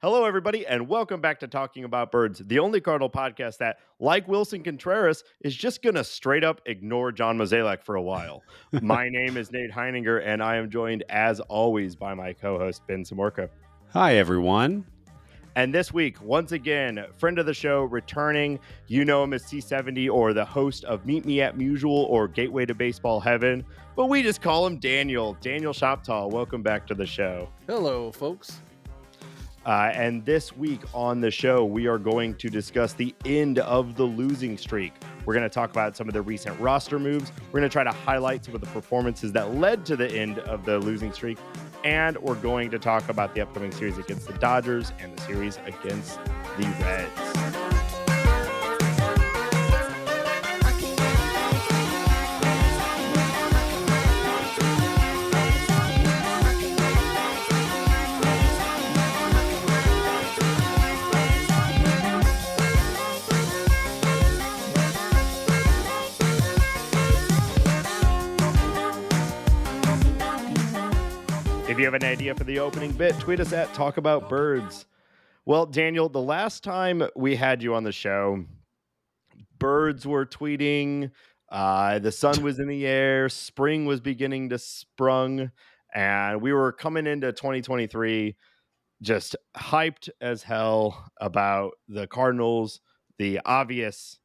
Hello, everybody, and welcome back to Talking About Birds, the only Cardinal podcast that, like Wilson Contreras, is just going to straight up ignore John Mozeliak for a while. My name is Nate Heininger, and I am joined, as always, by my co-host, Ben Samorka. Hi, everyone. And this week, once again, friend of the show returning. You know him as C70 or the host of Meet Me at Mutual or Gateway to Baseball Heaven, but we just call him Daniel Shoptaw. Welcome back to the show. Hello, folks. And this week on the show, we are going to discuss the end of the losing streak. We're going to talk about some of the recent roster moves. We're going to try to highlight some of the performances that led to the end of the losing streak. And we're going to talk about the upcoming series against the Dodgers and the series against the Reds. If you have an idea for the opening bit, tweet us at Talk About Birds. Well, Daniel, the last time we had you on the show, birds were tweeting, the sun was in the air, spring was beginning to sprung, and we were coming into 2023 just hyped as hell about the Cardinals, the obvious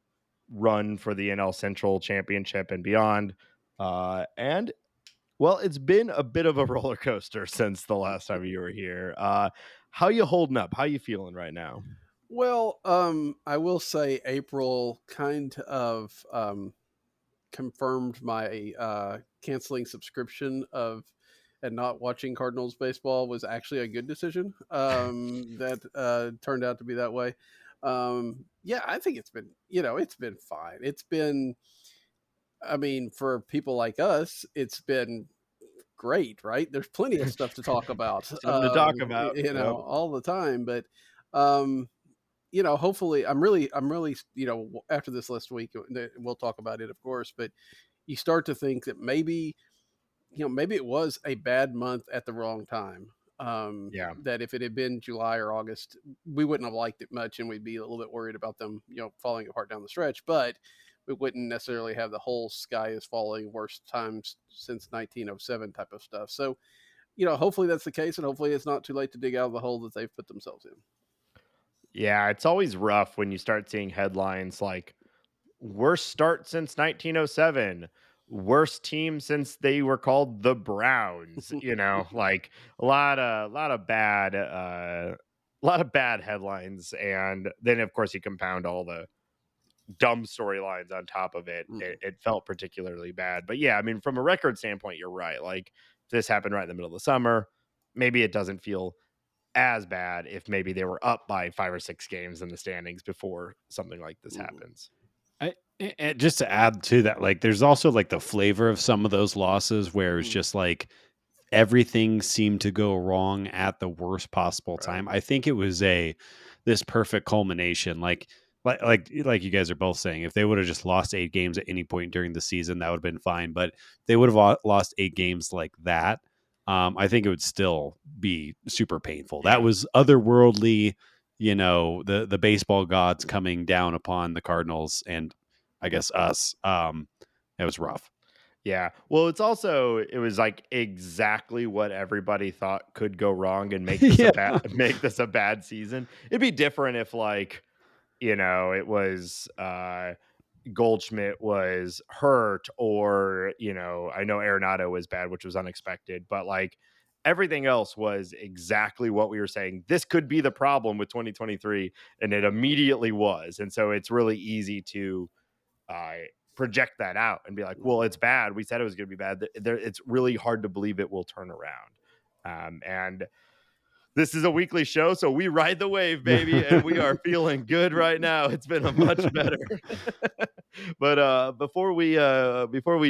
run for the NL Central Championship and beyond. Well, it's been a bit of a roller coaster since the last time you were here. How you holding up? How you feeling right now? Well, I will say April kind of confirmed my canceling subscription and not watching Cardinals baseball was actually a good decision. That turned out to be that way. Yeah, I think it's been fine. It's been, I mean, for people like us, it's been great, right? There's plenty of stuff to talk about, Something to talk about. Yep. All the time. But, hopefully I'm really, after this last week, we'll talk about it, of course, but you start to think that maybe it was a bad month at the wrong time. That if it had been July or August, we wouldn't have liked it much, and we'd be a little bit worried about them, falling apart down the stretch. But we wouldn't necessarily have the whole sky is falling, worst times since 1907 type of stuff. So, hopefully that's the case, and hopefully it's not too late to dig out of the hole that they've put themselves in. Yeah, it's always rough when you start seeing headlines like worst start since 1907. Worst team since they were called the Browns, like a lot of bad headlines. And then of course you compound all the dumb storylines on top of it. It felt particularly bad. But yeah, I mean, from a record standpoint, you're right. Like this happened right in the middle of the summer. Maybe it doesn't feel as bad if maybe they were up by 5 or 6 games in the standings before something like this happens. And just to add to that, like there's also like the flavor of some of those losses where it's just like everything seemed to go wrong at the worst possible time. I think it was this perfect culmination. Like you guys are both saying, if they would have just lost 8 games at any point during the season, that would have been fine. But they would have lost 8 games like that. I think it would still be super painful. Yeah. That was otherworldly, the baseball gods coming down upon the Cardinals and I guess us. It was rough. Yeah. Well, it was like exactly what everybody thought could go wrong and make this a bad season. It'd be different if it was Goldschmidt was hurt or, I know Arenado was bad, which was unexpected, but like everything else was exactly what we were saying. This could be the problem with 2023, and it immediately was. And so it's really easy to project that out and be like, well, it's bad. We said it was going to be bad. It's really hard to believe it will turn around. And this is a weekly show, so we ride the wave, baby, and we are feeling good right now. It's been a much better. But before we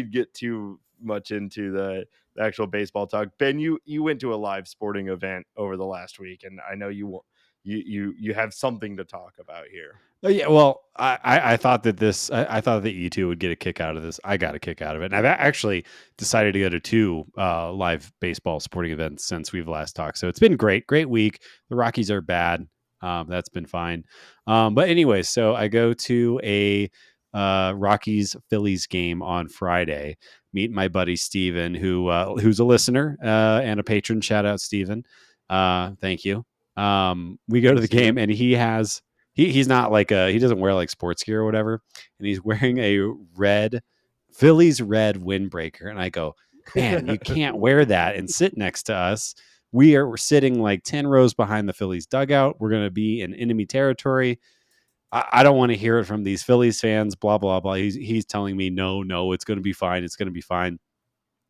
get too much into the actual baseball talk. Ben, you went to a live sporting event over the last week, and I know you have something to talk about here. Oh, yeah, well, I thought that I thought that you two would get a kick out of this. I got a kick out of it, and I've actually decided to go to two live baseball sporting events since we've last talked. So it's been great week. The Rockies are bad. That's been fine. But anyway, so I go to a Rockies Phillies game on Friday. Meet my buddy Steven, who's a listener and a patron. Shout out Steven. Thank you. We go to the game, and he's not like he doesn't wear like sports gear or whatever, and he's wearing a Phillies red windbreaker, and I go, man, you can't wear that and sit next to us. We're sitting like 10 rows behind the Phillies dugout. We're going to be in enemy territory. I don't want to hear it from these Phillies fans, blah, blah, blah. He's telling me, no, it's going to be fine. It's going to be fine.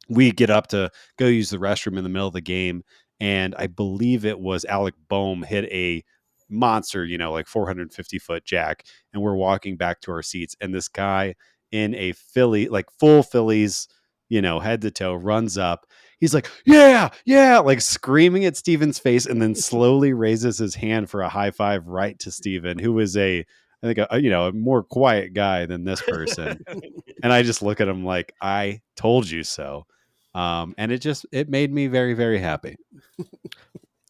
We get up to go use the restroom in the middle of the game, and I believe it was Alec Boehm hit a monster, like 450-foot jack, and we're walking back to our seats, and this guy in a Philly, like full Phillies, head to toe, runs up. He's like, yeah, like screaming at Steven's face, and then slowly raises his hand for a high five right to Steven, who is I think a more quiet guy than this person. And I just look at him like, I told you so. And it made me very, very happy.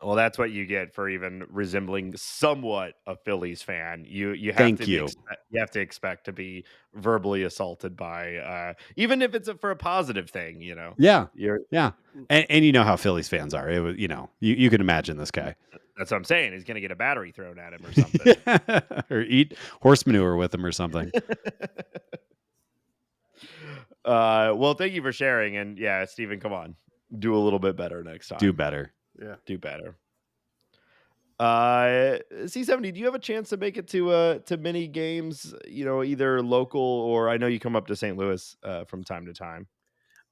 Well, that's what you get for even resembling somewhat a Phillies fan. You have Thank to you. you have to expect to be verbally assaulted by even if it's for a positive thing, Yeah. You're Yeah. And you know how Phillies fans are. It was, you can imagine this guy. That's what I'm saying. He's going to get a battery thrown at him or something. Or eat horse manure with him or something. Well, thank you for sharing. And yeah, Steven, come on. Do a little bit better next time. Do better. Yeah. Do better. C70, do you have a chance to make it to mini games, either local or I know you come up to St. Louis from time to time.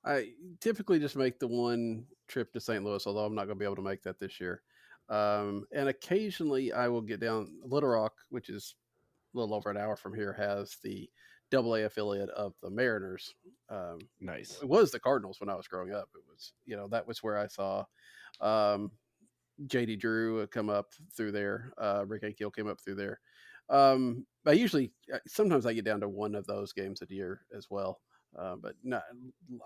I typically just make the one trip to St. Louis, although I'm not going to be able to make that this year. And occasionally I will get down Little Rock, which is a little over an hour from here, has the AA affiliate of the Mariners. Nice. It was the Cardinals when I was growing up. It was, that was where I saw JD Drew come up through there. Rick Ankiel came up through there. Sometimes I get down to one of those games a year as well. But no,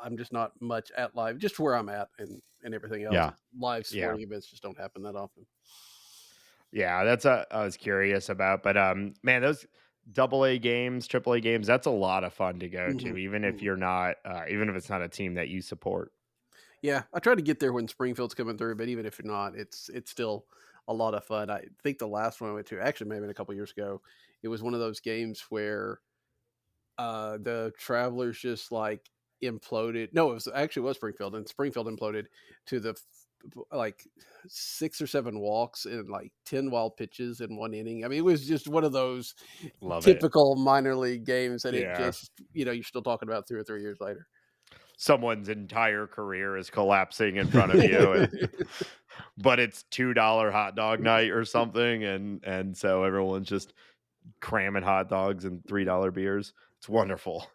I'm just not much at live, just where I'm at and everything else. Yeah. Live sporting events just don't happen that often. Yeah, that's I was curious about, but man, those AA games, AAA games, that's a lot of fun to go to, even if you're not, even if it's not a team that you support. Yeah, I try to get there when Springfield's coming through, but even if you're not, it's still a lot of fun. I think the last one I went to, actually maybe a couple years ago, it was one of those games where the Travelers just like imploded. No, it was Springfield, and Springfield imploded to the like 6 or 7 walks and like 10 wild pitches in one inning. I mean, it was just one of those typical minor league games that it just, you're still talking about 2 or 3 years later. Someone's entire career is collapsing in front of you, but it's $2 hot dog night or something, and so everyone's just cramming hot dogs and $3 beers. It's wonderful.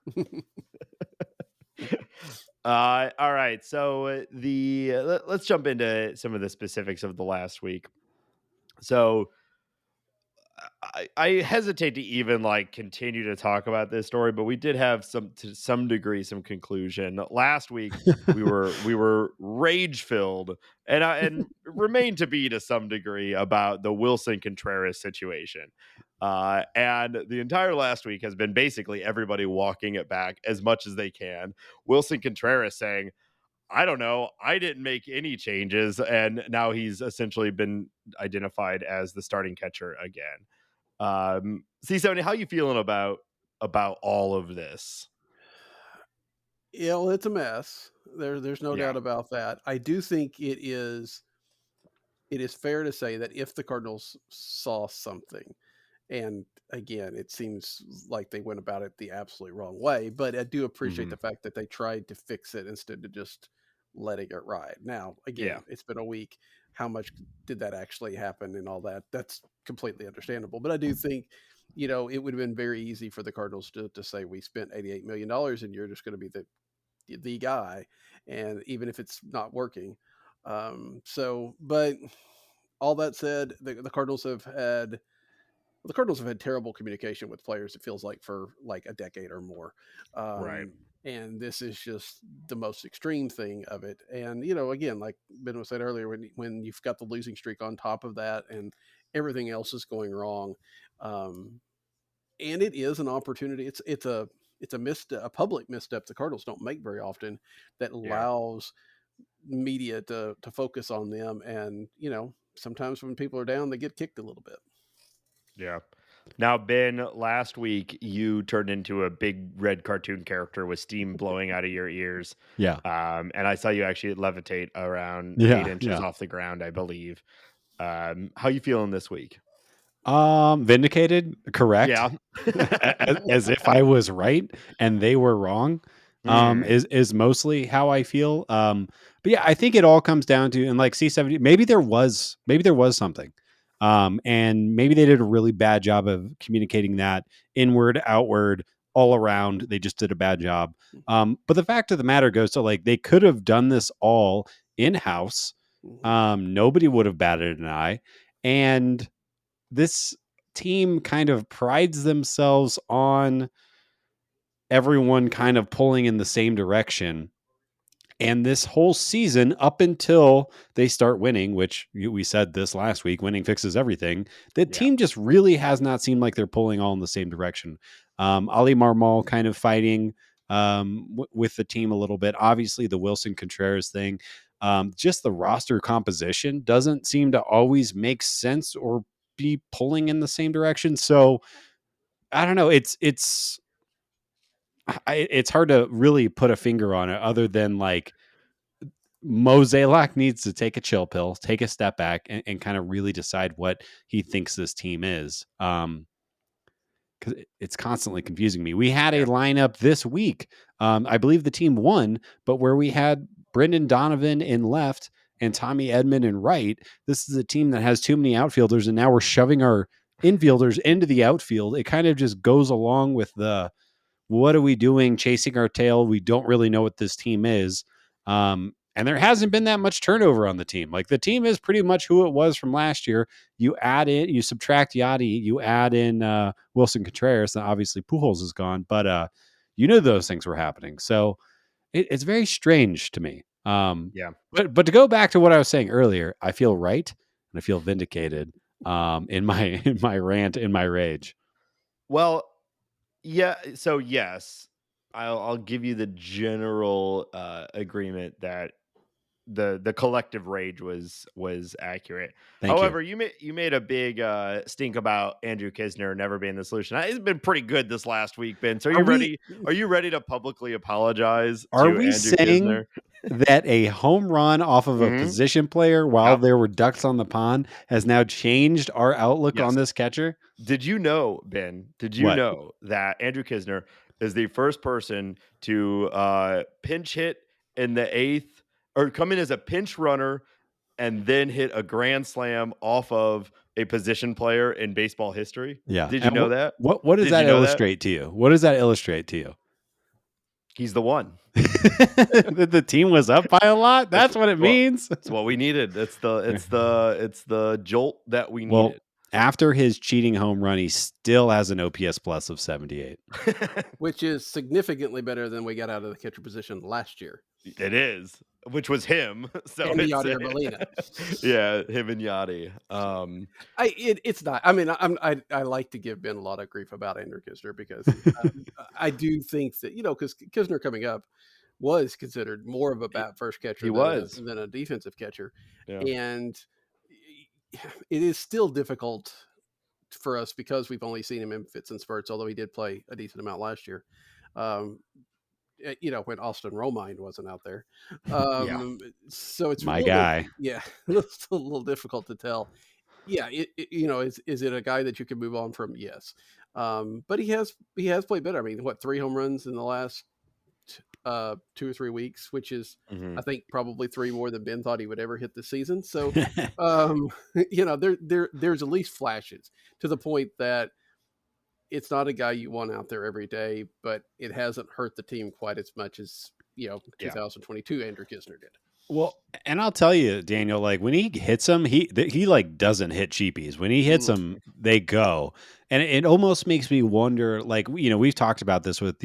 All right, so let's jump into some of the specifics of the last week. So I hesitate to even like continue to talk about this story, but we did have to some degree some conclusion. Last week we were rage filled and remain to be to some degree about the Wilson Contreras situation. And the entire last week has been basically everybody walking it back as much as they can. Wilson Contreras saying, I don't know, I didn't make any changes, and now he's essentially been identified as the starting catcher again. C70, how you feeling about all of this? Yeah, well, it's a mess. There's no doubt about that. I do think it is fair to say that if the Cardinals saw something, and again, it seems like they went about it the absolute wrong way, but I do appreciate the fact that they tried to fix it instead of just letting it ride. Now, again, it's been a week. How much did that actually happen and all that? That's completely understandable. But I do think, it would have been very easy for the Cardinals to say we spent $88 million and you're just going to be the the guy, and even if it's not working. But all that said, the Cardinals have had terrible communication with players. It feels like for like a decade or more. Right. And this is just the most extreme thing of it. And again, like Ben was said earlier, when you've got the losing streak on top of that, and everything else is going wrong, and it is an opportunity. It's a public misstep the Cardinals don't make very often, that Yeah. allows media to focus on them. And sometimes when people are down, they get kicked a little bit. Yeah. Now, Ben, last week you turned into a big red cartoon character with steam blowing out of your ears. Yeah. And I saw you actually levitate around 8 Yeah. inches Yeah. off the ground, I believe. How you feeling this week? Vindicated, correct. Yeah. As if I was right and they were wrong, Mhm. is mostly how I feel. But yeah, I think it all comes down to, and like C70, maybe there was something. And maybe they did a really bad job of communicating that inward, outward, all around. They just did a bad job. But the fact of the matter goes to, like, they could have done this all in house. Mhm. Nobody would have batted an eye. And this team kind of prides themselves on everyone kind of pulling in the same direction. And this whole season, up until they start winning, which we said this last week, winning fixes everything, the Yeah. team just really has not seemed like they're pulling all in the same direction. Ali Marmol kind of fighting with the team a little bit. Obviously, the Wilson Contreras thing. Just the roster composition doesn't seem to always make sense or be pulling in the same direction. So I don't know. It's hard to really put a finger on it, other than like Mozeliak needs to take a chill pill, take a step back, and kind of really decide what he thinks this team is. Because it's constantly confusing me. We had a Yeah. lineup this week. I believe the team won, but where we had Brendan Donovan in left and Tommy Edman in right, this is a team that has too many outfielders, and now we're shoving our infielders into the outfield. It kind of just goes along with the, what are we doing chasing our tail? We don't really know what this team is. And there hasn't been that much turnover on the team. Like, the team is pretty much who it was from last year. You subtract Yachty, you add in Wilson Contreras, and obviously Pujols is gone, but those things were happening. So it's very strange to me. Yeah. But to go back to what I was saying earlier, I feel right and I feel vindicated in my in my rant, in my rage. Well, yeah. So yes, I'll give you the general agreement that the collective rage was accurate. Thank you. However, you made a big stink about Andrew Kisner never being the solution. He's been pretty good this last week, Ben. So Are we are you ready to publicly apologize Are to we Andrew saying Kisner? that a home run off of a Hmm. position player while Yep. there were ducks on the pond has now changed our outlook on Yes. this catcher? Did you know, Ben? Did you What? know that Andrew Kisner is the first person to pinch hit in the eighth, or come in as a pinch runner and then hit a grand slam off of a position player in baseball history? Yeah. Did you And know that? what does Did you that know that? illustrate to you? What does that illustrate to you? He's the one. That the team was up by a lot? It's That's what it well, means. it's what we needed. It's the jolt that we Well, needed. after his cheating home run, he still has an OPS plus of 78. Which is significantly better than we got out of the catcher position last year. It is, which was him. So And it's Yadier Molina. yeah, him and Yachty. It's not. I mean, I like to give Ben a lot of grief about Andrew Kisner, because I do think that because Kisner coming up was considered more of a He, bat first catcher he was. than a defensive catcher, Yeah. and it is still difficult for us because we've only seen him in fits and spurts. Although he did play a decent amount last year. Um, when Austin Romine wasn't out there. Yeah. So it's a My little bit, guy. yeah, it's a little difficult to tell. Yeah, is it a guy that you can move on from? Yes. But he has played better. I mean, what, 3 home runs in the last 2 or 3 weeks, which is, Hmm. I think, probably 3 more than Ben thought he would ever hit this season. So, there's at least flashes, to the point that it's not a guy you want out there every day, but it hasn't hurt the team quite as much as Yeah. 2022 Andrew Kisner did. Well, and I'll tell you, Daniel, like when he hits them, he like doesn't hit cheapies. When he hits them, they go, and it almost makes me wonder. Like we've talked about this with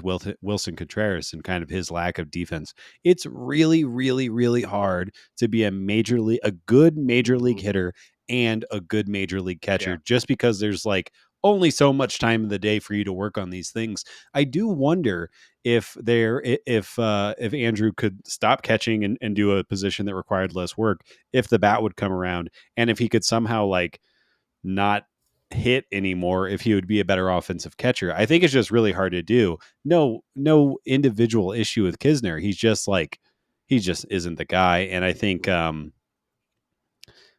Wilson Contreras and kind of his lack of defense. It's really, really, really hard to be a good major league hitter and a good major league catcher, Yeah. just because there's like only so much time in the day for you to work on these things. I do wonder if Andrew could stop catching and do a position that required less work, if the bat would come around, and if he could somehow like not hit anymore, if he would be a better offensive catcher. I think it's just really hard to do. No individual issue with Kisner. He just isn't the guy. And I think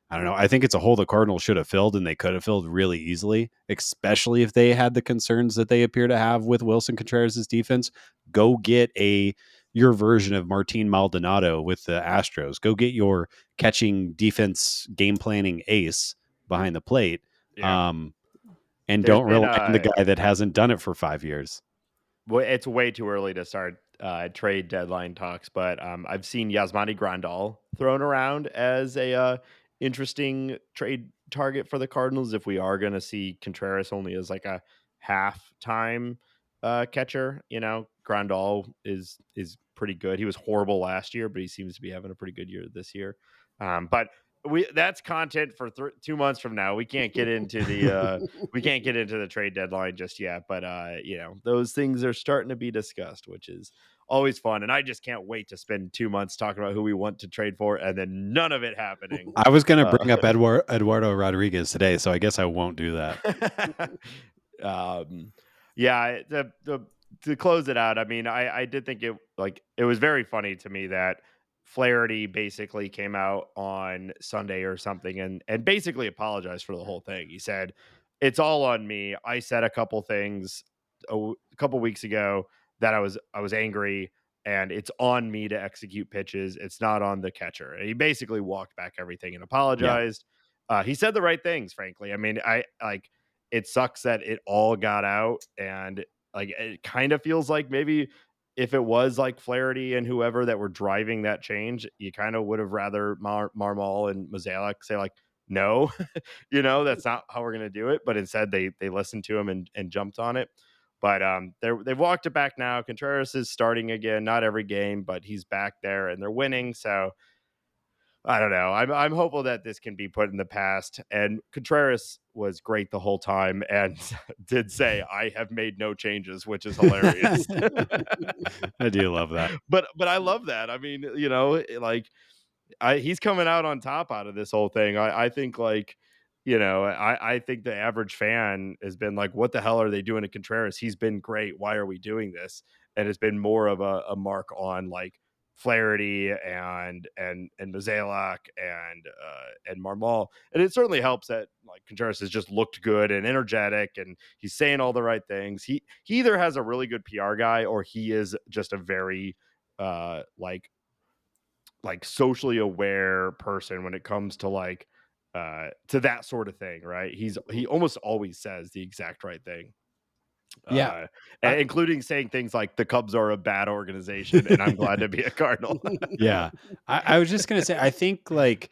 I don't know. I think it's a hole the Cardinals should have filled, and they could have filled really easily, especially if they had the concerns that they appear to have with Wilson Contreras' defense. Go get your version of Martin Maldonado with the Astros. Go get your catching defense game planning ace behind the plate. Yeah. And There's don't been rely on the guy that hasn't done it for 5 years. well, it's way too early to start trade deadline talks, but I've seen Yasmani Grandal thrown around as a interesting trade target for the Cardinals if we are going to see Contreras only as like a half-time catcher. Grandal is pretty good. He was horrible last year, but he seems to be having a pretty good year this year. But that's content for 2 months from now. We can't get into the trade deadline just yet, but those things are starting to be discussed, which is always fun. And I just can't wait to spend 2 months talking about who we want to trade for and then none of it happening. I was going to bring up Eduardo Rodriguez today, so I guess I won't do that. Yeah, to close it out, I mean, I did think it was very funny to me that Flaherty basically came out on Sunday or something and basically apologized for the whole thing. He said, "It's all on me. I said a couple things a couple weeks ago that I was angry, and it's on me to execute pitches. It's not on the catcher." And he basically walked back everything and Yeah. apologized. He said the right things, frankly. I mean, I like it sucks that it all got out, and like it kind of feels like maybe if it was like Flaherty and whoever that were driving that change, you kind of would have rather Marmol and Mozeliak say like, no, that's not how we're gonna do it. But instead they listened to him and jumped on it. But they've walked it back now. Contreras is starting again, not every game, but he's back there and they're winning. So I don't know. I'm hopeful that this can be put in the past. And Contreras was great the whole time and did say, "I have made no changes," which is hilarious. I do love that. But I love that. I mean, like he's coming out on top out of this whole thing. I think like, I think the average fan has been like, what the hell are they doing to Contreras? He's been great. Why are we doing this? And it's been more of a mark on like Flaherty and Mozeliak and Marmol. And it certainly helps that like Contreras has just looked good and energetic and he's saying all the right things. He either has a really good PR guy or he is just a very like socially aware person when it comes to like to that sort of thing, right? He almost always says the exact right thing. Yeah. Including saying things like the Cubs are a bad organization and I'm glad to be a Cardinal. Yeah. I was just going to say, I think like,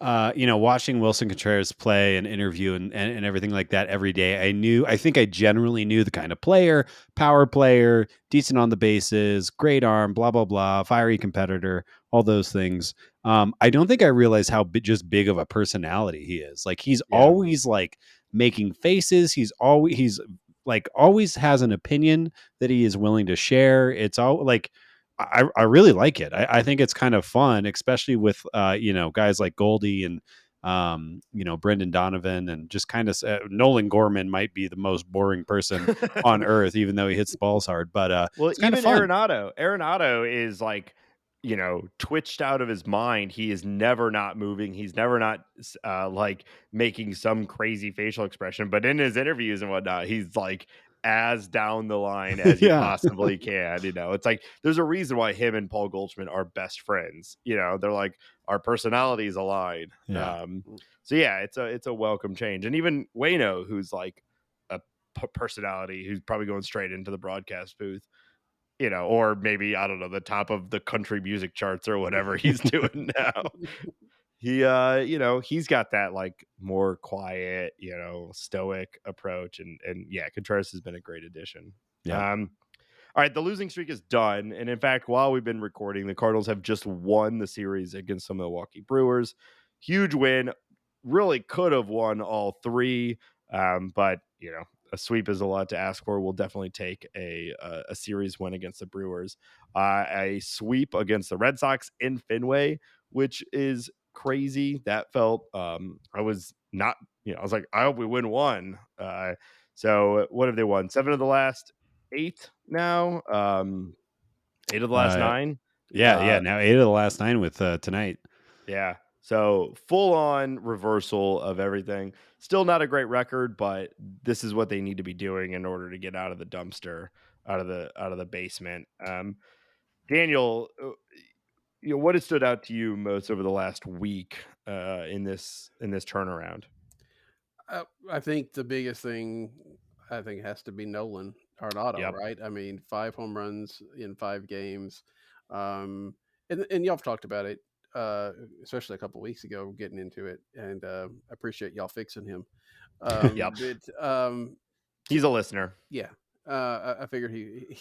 watching Wilson Contreras play and interview and everything like that every day, I think I generally knew the kind of player, power player, decent on the bases, great arm, blah, blah, blah, fiery competitor, all those things. I don't think I realized how just big of a personality he is. Like he's always like making faces. He's always has an opinion that he is willing to share. It's all like, I really like it. I think it's kind of fun, especially with guys like Goldie and Brendan Donovan and just kind of Nolan Gorman might be the most boring person on earth, even though he hits the balls hard. But Well, it's kind of even fun. Arenado is like, twitched out of his mind. He is never not moving. He's never not like making some crazy facial expression. But in his interviews and whatnot, he's like as down the line as he Yeah. possibly can. It's like there's a reason why him and Paul Goldschmidt are best friends. They're like our personalities align. Yeah. So yeah, it's a welcome change. And even Wayno, who's like a personality, who's probably going straight into the broadcast booth. or maybe, I don't know, the top of the country music charts or whatever he's doing now. He's got that like more quiet, stoic approach, and yeah, Contreras has been a great addition. Yeah. All right, the losing streak is done, and in fact, while we've been recording, the Cardinals have just won the series against the Milwaukee Brewers. Huge win, really could have won all three, but a sweep is a lot to ask for. We'll definitely take a series win against the Brewers, a sweep against the Red Sox in Fenway, which is crazy. That felt I was not, I was like, I hope we win one. So what have they won? 7 of the last 8 now. 8 of the last 9. Yeah. Now 8 of the last 9 with tonight. Yeah. So full on reversal of everything. Still not a great record, but this is what they need to be doing in order to get out of the dumpster, out of the basement. Daniel, what has stood out to you most over the last week in this turnaround? I think the biggest thing has to be Nolan Arenado, Yep. right? I mean, 5 home runs in 5 games, and y'all have talked about it, especially a couple weeks ago, getting into it, and I appreciate y'all fixing him. Yep. But He's a listener. yeah, I figured he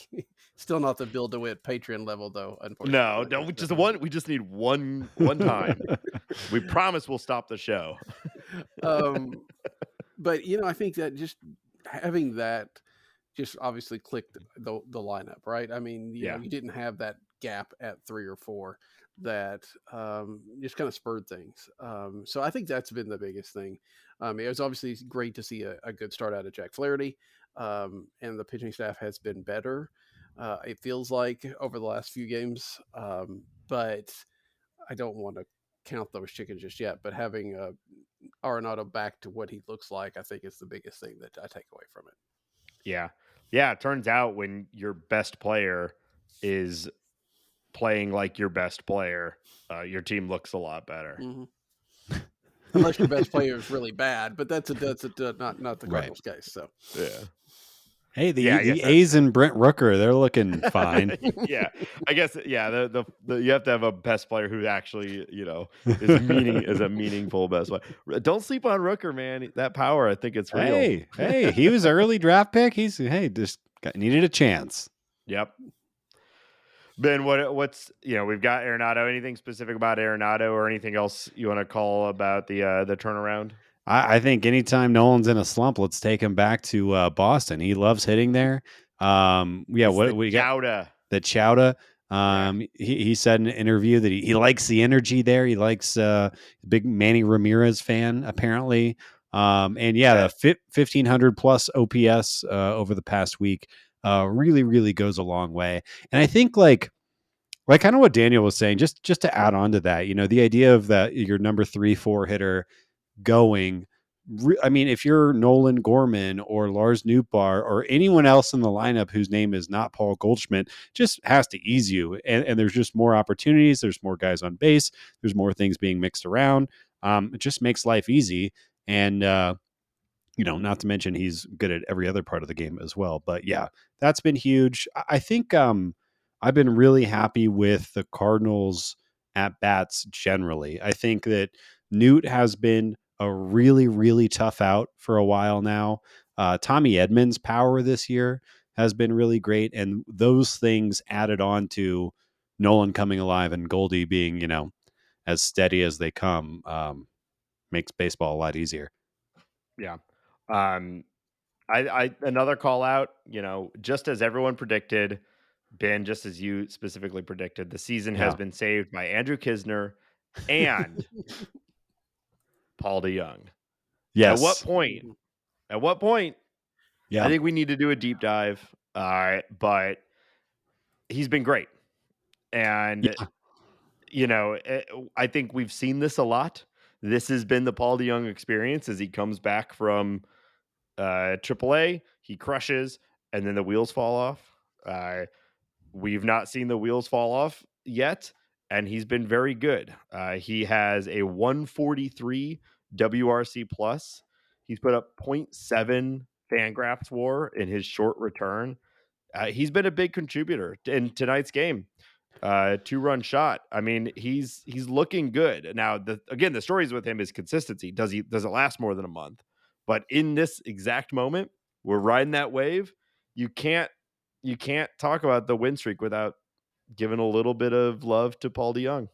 still not the Bill DeWitt Patreon level though. No, Unfortunately, we just one. We just need one time. We promise we'll stop the show. But I think that just having that just obviously clicked the lineup, right? I mean, Yeah. you didn't have that gap at 3 or 4 that just kind of spurred things. So I think that's been the biggest thing. It was obviously great to see a good start out of Jack Flaherty, and the pitching staff has been better. It feels like over the last few games, but I don't want to count those chickens just yet. But having Arenado back to what he looks like, I think is the biggest thing that I take away from it. Yeah. Yeah. It turns out when your best player is playing like your best player, your team looks a lot better. Mm-hmm. Unless your best player is really bad, but that's not the Cardinals case. So yeah. Hey, the A's and Brent Rooker, they're looking fine. Yeah, I guess. Yeah, the you have to have a best player who actually is a meaningful best player. Don't sleep on Rooker, man. That power, I think it's real. Hey, he was an early draft pick. Just needed a chance. Yep. Ben, what's we've got Arenado. Anything specific about Arenado or anything else you want to call about the turnaround? I think anytime Nolan's in a slump, let's take him back to Boston. He loves hitting there. What we got? The Chowda. He said in an interview that he likes the energy there. He likes big Manny Ramirez fan apparently. The 1,500 plus OPS over the past week really, really goes a long way. And I think like kind of what Daniel was saying, just to add on to that, the idea of that your number 3-4 hitter going. I mean, if you're Nolan Gorman or Lars Nootbaar or anyone else in the lineup whose name is not Paul Goldschmidt, just has to ease you. And there's just more opportunities. There's more guys on base. There's more things being mixed around. It just makes life easy. And, not to mention he's good at every other part of the game as well. But yeah, that's been huge. I think I've been really happy with the Cardinals at bats generally. I think that Newt has been a really, really tough out for a while now. Tommy Edmonds' power this year has been really great. And those things added on to Nolan coming alive and Goldie being, as steady as they come, makes baseball a lot easier. Yeah. I another call out, just as everyone predicted, Ben, just as you specifically predicted, the season has been saved by Andrew Kisner and Paul DeYoung. Yes. At what point? Yeah. I think we need to do a deep dive. But he's been great. And, I think we've seen this a lot. This has been the Paul DeYoung experience as he comes back from AAA, he crushes, and then the wheels fall off. We've not seen the wheels fall off yet, and he's been very good. He has a 143 WRC plus. He's put up 0.7 Fangraphs WAR in his short return. He's been a big contributor in tonight's game. 2-run shot. I mean, he's looking good. Now, the stories with him is consistency. Does it last more than a month? But in this exact moment, we're riding that wave. You can't you can't talk about the win streak without giving a little bit of love to Paul DeYoung.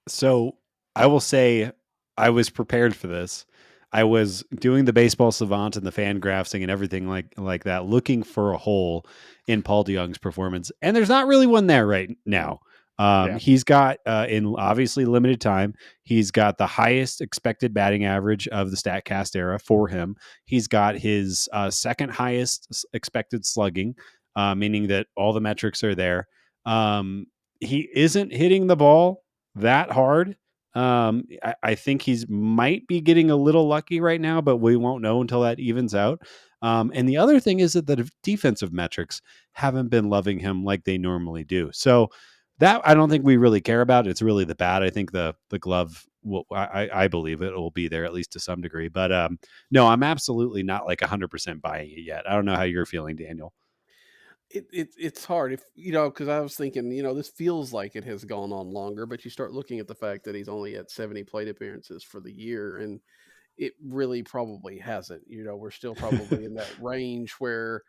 So I will say I was prepared for this. I was doing the baseball savant and the fan graphic and everything like that, looking for a hole in Paul DeYoung's performance, and there's not really one there right now. Yeah. He's got in obviously limited time, he's got the highest expected batting average of the Statcast era for him. He's got his second highest expected slugging, meaning that all the metrics are there. He isn't hitting the ball that hard. I think he's might be getting a little lucky right now, but we won't know until that evens out. And the other thing is that the defensive metrics haven't been loving him like they normally do. So that I don't think we really care about. It's really the bat. I think the glove will. I believe it will be there at least to some degree. But no, I'm absolutely not like 100% buying it yet. I don't know how you're feeling, Daniel. It's hard if because I was thinking this feels like it has gone on longer, but you start looking at the fact that he's only at 70 plate appearances for the year, and it really probably hasn't. We're still probably in that range where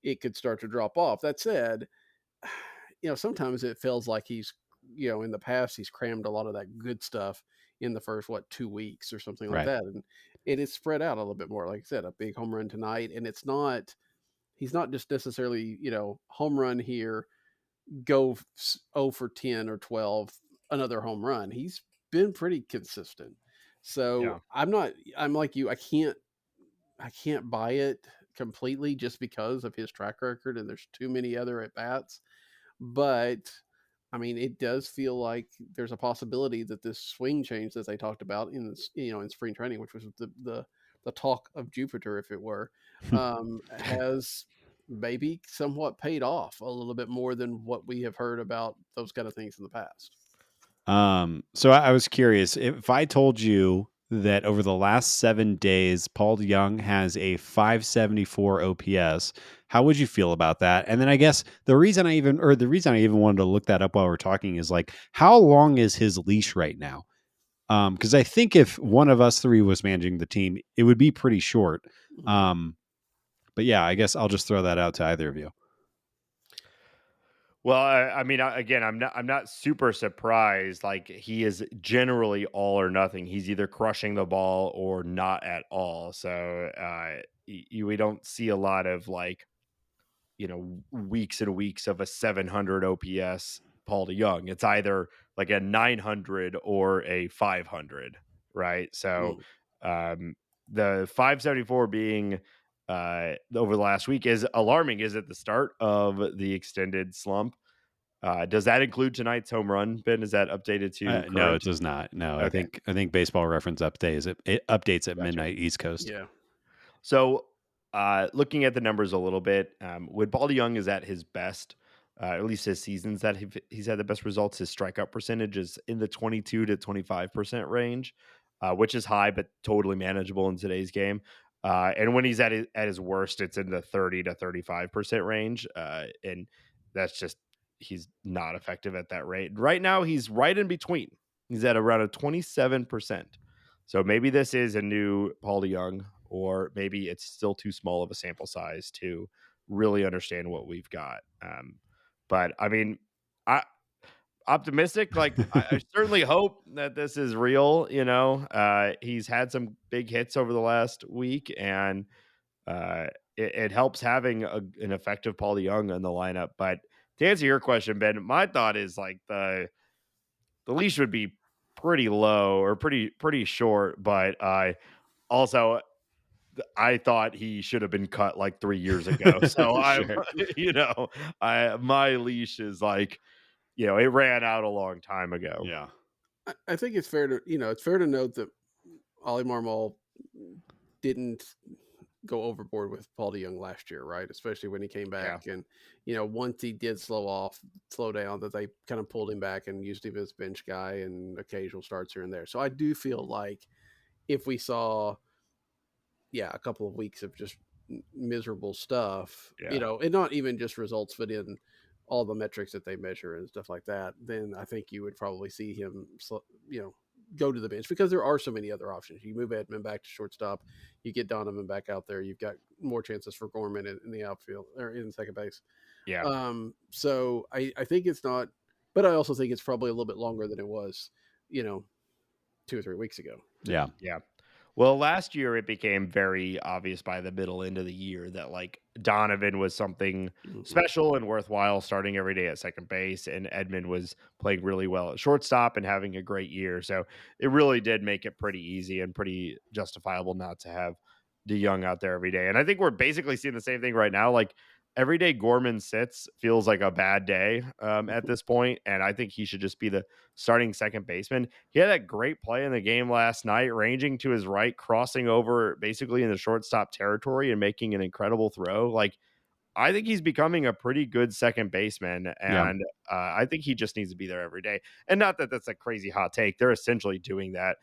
it could start to drop off. That said, sometimes it feels like he's, in the past, he's crammed a lot of that good stuff in the first, 2 weeks or something like Right. that. And it is spread out a little bit more. Like I said, a big home run tonight. And he's not just necessarily, home run here, go 0 for 10 or 12, another home run. He's been pretty consistent. So Yeah. I'm like you. I can't buy it completely just because of his track record. And there's too many other at bats. But I mean, it does feel like there's a possibility that this swing change that they talked about in this, in spring training, which was the talk of Jupiter, if it were, has maybe somewhat paid off a little bit more than what we have heard about those kind of things in the past. So I was curious if I told you that over the last 7 days, Paul Young has a 574 OPS. How would you feel about that? And then I guess the reason I even wanted to look that up while we're talking is like, how long is his leash right now? Because I think if one of us three was managing the team, it would be pretty short. Mhm. Um, but yeah, I guess I'll just throw that out to either of you. Well, I mean, again, I'm not super surprised. Like he is generally all or nothing. He's either crushing the ball or not at all. So we don't see a lot of like weeks and weeks of a 700 OPS Paul DeYoung. It's either like a 900 or a 500, right? So Mm. the 574 being over the last week is alarming. Is it the start of the extended slump? Does that include tonight's home run, Ben? Is that updated to No, it current? does not. No, I Okay, think Baseball Reference it updates at gotcha. midnight East Coast. Yeah. So, looking at the numbers a little bit, when Paul DeYoung is at his best, at least his seasons that he's had the best results, his strikeout percentage is in the 22 to 25% range, which is high but totally manageable in today's game. And when he's at his worst, it's in the 30 to 35% range, and that's just he's not effective at that rate. Right now, he's right in between. He's at around a 27%. So maybe this is a new Paul DeYoung, or maybe it's still too small of a sample size to really understand what we've got. But I mean, I optimistic. Like I certainly hope that this is real. He's had some big hits over the last week, and it helps having an effective Paul DeYoung in the lineup. But to answer your question, Ben, my thought is like the leash would be pretty low or pretty short, but also I thought he should have been cut like 3 years ago. So I'm Sure. you know, I my leash is like, it ran out a long time ago. Yeah. I think it's fair to note that Ollie Marmol didn't go overboard with Paul DeYoung last year, right? Especially when he came Yeah. back, and once he did slow down, that they kind of pulled him back and used him as bench guy and occasional starts here and there. So I do feel like if we saw, a couple of weeks of just miserable stuff, Yeah. and not even just results, but in all the metrics that they measure and stuff like that, then I think you would probably see him, go to the bench, because there are so many other options. You move Edmund back to shortstop, you get Donovan back out there, you've got more chances for Gorman in the outfield or in second base. Yeah. So I think it's not, but I also think it's probably a little bit longer than it was, you know, 2 or 3 weeks ago too. Yeah. Yeah. Well, last year it became very obvious by the middle end of the year that like Donovan was something Mhm. special and worthwhile starting every day at second base, and Edmund was playing really well at shortstop and having a great year. So it really did make it pretty easy and pretty justifiable not to have DeYoung out there every day. And I think we're basically seeing the same thing right now. Like every day Gorman sits feels like a bad day at this point, and I think he should just be the starting second baseman. He had that great play in the game last night, ranging to his right, crossing over basically in the shortstop territory and making an incredible throw. Like, I think he's becoming a pretty good second baseman, Yeah. and I think he just needs to be there every day. And not that that's a crazy hot take; they're essentially doing that.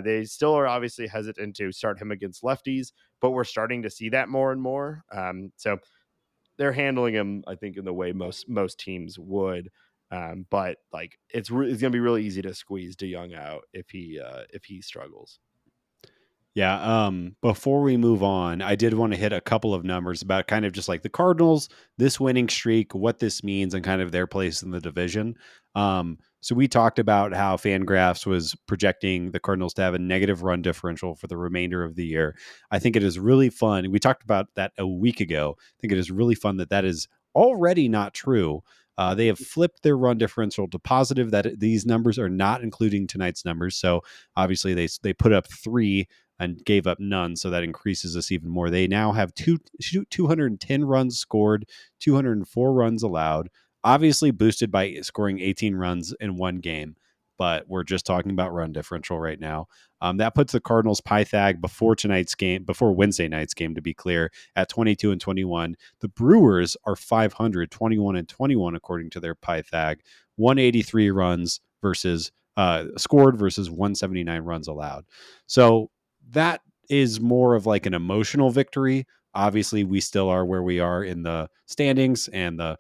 They still are obviously hesitant to start him against lefties, but we're starting to see that more and more. So they're handling him, I think, in the way most teams would. But like it's gonna be really easy to squeeze DeYoung out if he struggles. Yeah. Before we move on, I did want to hit a couple of numbers about kind of just like the Cardinals, this winning streak, what this means, and kind of their place in the division. So we talked about how Fangraphs was projecting the Cardinals to have a negative run differential for the remainder of the year. I think it is really fun. We talked about that a week ago. I think it is really fun that that is already not true. They have flipped their run differential to positive. That these numbers are not including tonight's numbers. So obviously they put up 3 and gave up none. So that increases us even more. They now have 210 runs scored, 204 runs allowed, obviously boosted by scoring 18 runs in one game. But we're just talking about run differential right now. That puts the Cardinals Pythag before Wednesday night's game, to be clear, at 22-21. The Brewers are 500, 21-21, according to their Pythag, 183 runs versus scored versus 179 runs allowed. So that is more of like an emotional victory. Obviously, we still are where we are in the standings, and the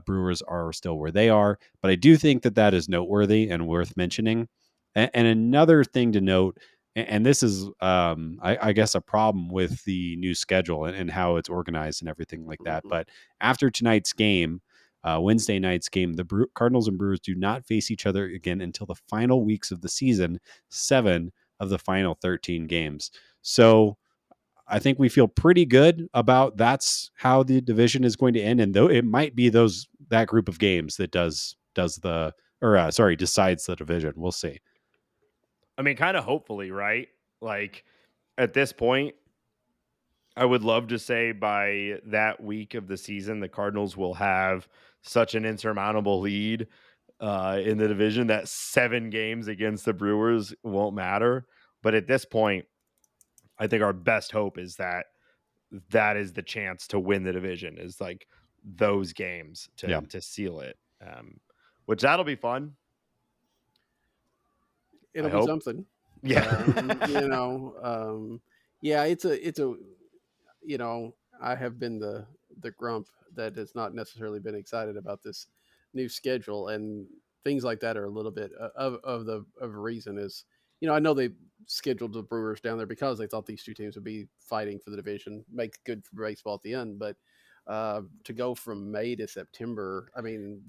Brewers are still where they are. But I do think that that is noteworthy and worth mentioning. And another thing to note, and this is, I guess, a problem with the new schedule and how it's organized and everything like that. Mhm. But after tonight's game, Wednesday night's game, the Cardinals and Brewers do not face each other again until the final weeks of the season, 7 of the final 13 games. So I think we feel pretty good about that's how the division is going to end. And though it might be that group of games that decides the division. We'll see. I mean, kind of hopefully, right? Like at this point, I would love to say by that week of the season, the Cardinals will have such an insurmountable lead in the division that 7 games against the Brewers won't matter. But at this point, I think our best hope is that that is the chance to win the division, is like those games Yeah. to seal it. Which that'll be fun. I It'll be hope. something. Yeah. Yeah, it's a I have been the grump that has not necessarily been excited about this new schedule, and things like that are a little bit of a reason. Is I know they scheduled the Brewers down there because they thought these two teams would be fighting for the division, make good for baseball at the end, but to go from May to September, I mean,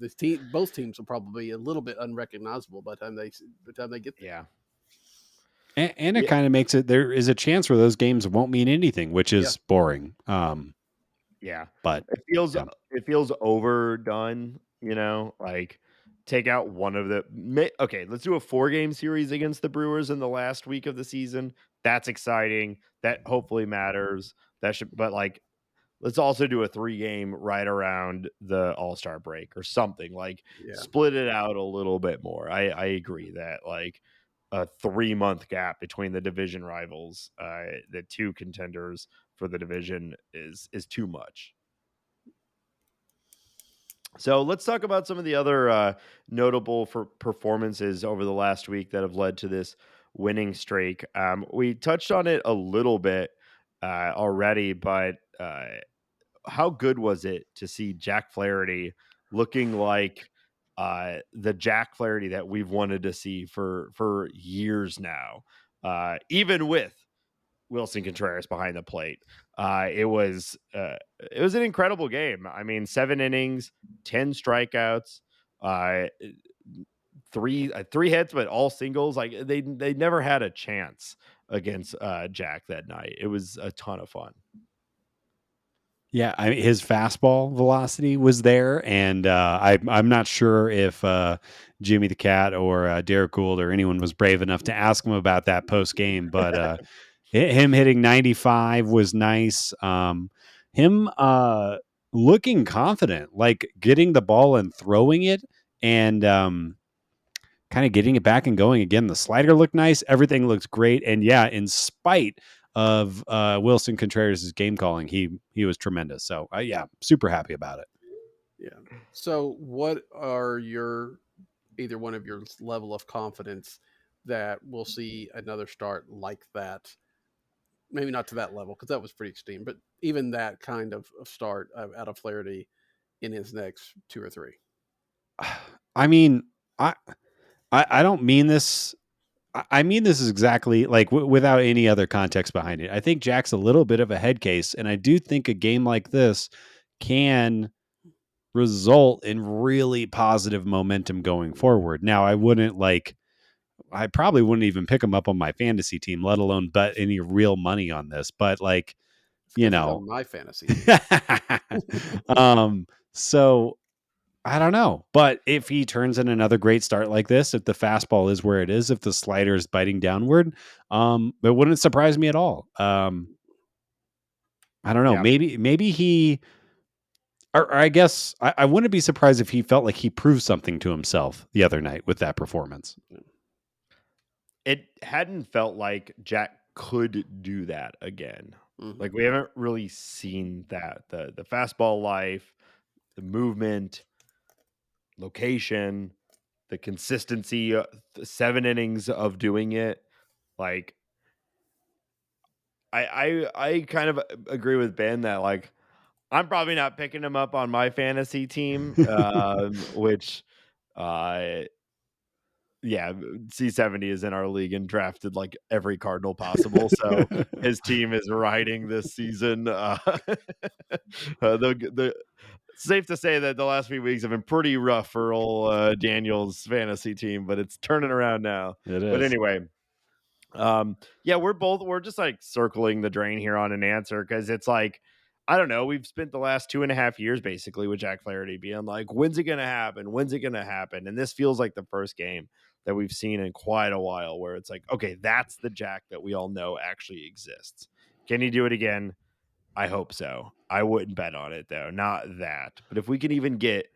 both teams will probably be a little bit unrecognizable by the time they get there. Yeah. And it Yeah. kind of makes it, there is a chance where those games won't mean anything, which Yeah. is boring. Yeah. But It feels yeah, it feels overdone, like take out one of okay, let's do a 4-game series against the Brewers in the last week of the season. That's exciting. That hopefully matters. That should but like let's also do a 3-game right around the All-Star break or something. Like Yeah. split it out a little bit more. I agree that like a 3-month gap between the division rivals, the two contenders for the division is too much. So let's talk about some of the other notable for performances over the last week that have led to this winning streak. We touched on it a little bit already, but how good was it to see Jack Flaherty looking like the Jack Flaherty that we've wanted to see for years now, even with Wilson Contreras behind the plate. It was an incredible game. I mean, 7 innings, 10 strikeouts, uh, three hits, but all singles. Like they never had a chance against Jack that night. It was a ton of fun. Yeah, his fastball velocity was there, and I'm not sure if Jimmy the Cat or Derek Gould or anyone was brave enough to ask him about that post game, but him hitting 95 was nice. Him looking confident, like getting the ball and throwing it, and kind of getting it back and going again. The slider looked nice. Everything looks great. And yeah, in spite of Wilson Contreras' game calling, he was tremendous. So yeah, super happy about it. Yeah. So what are either one of your level of confidence that we'll see another start like that? Maybe not to that level because that was pretty extreme, but even that kind of start out of Flaherty in his next 2 or 3. I mean, I I don't mean this. I mean this is exactly like without any other context behind it. I think Jack's a little bit of a head case, and I do think a game like this can result in really positive momentum going forward. Now, I probably wouldn't even pick him up on my fantasy team, let alone bet any real money on this. But like, It's you because he's know, on my fantasy team. so I don't know. But if he turns in another great start like this, if the fastball is where it is, if the slider is biting downward, it wouldn't surprise me at all. I don't know. Yeah. Maybe he, or I guess I wouldn't be surprised if he felt like he proved something to himself the other night with that performance. It hadn't felt like Jack could do that again. Mm-hmm. Like we haven't really seen that. The fastball life, the movement, location, the consistency, the 7 innings of doing it. Like I kind of agree with Ben that like I'm probably not picking him up on my fantasy team, which uh yeah, C70 is in our league and drafted like every Cardinal possible. So his team is riding this season. The safe to say that the last few weeks have been pretty rough for old Daniel's fantasy team, but it's turning around now. It But is. anyway, yeah, we're just like circling the drain here on an answer because it's like I don't know, we've spent the last 2.5 years basically with Jack Flaherty being like, when's it gonna happen, when's it gonna happen, and this feels like the first game that we've seen in quite a while where it's like, okay, that's the Jack that we all know actually exists. Can he do it again? I hope so. I wouldn't bet on it though, not that, but if we can even get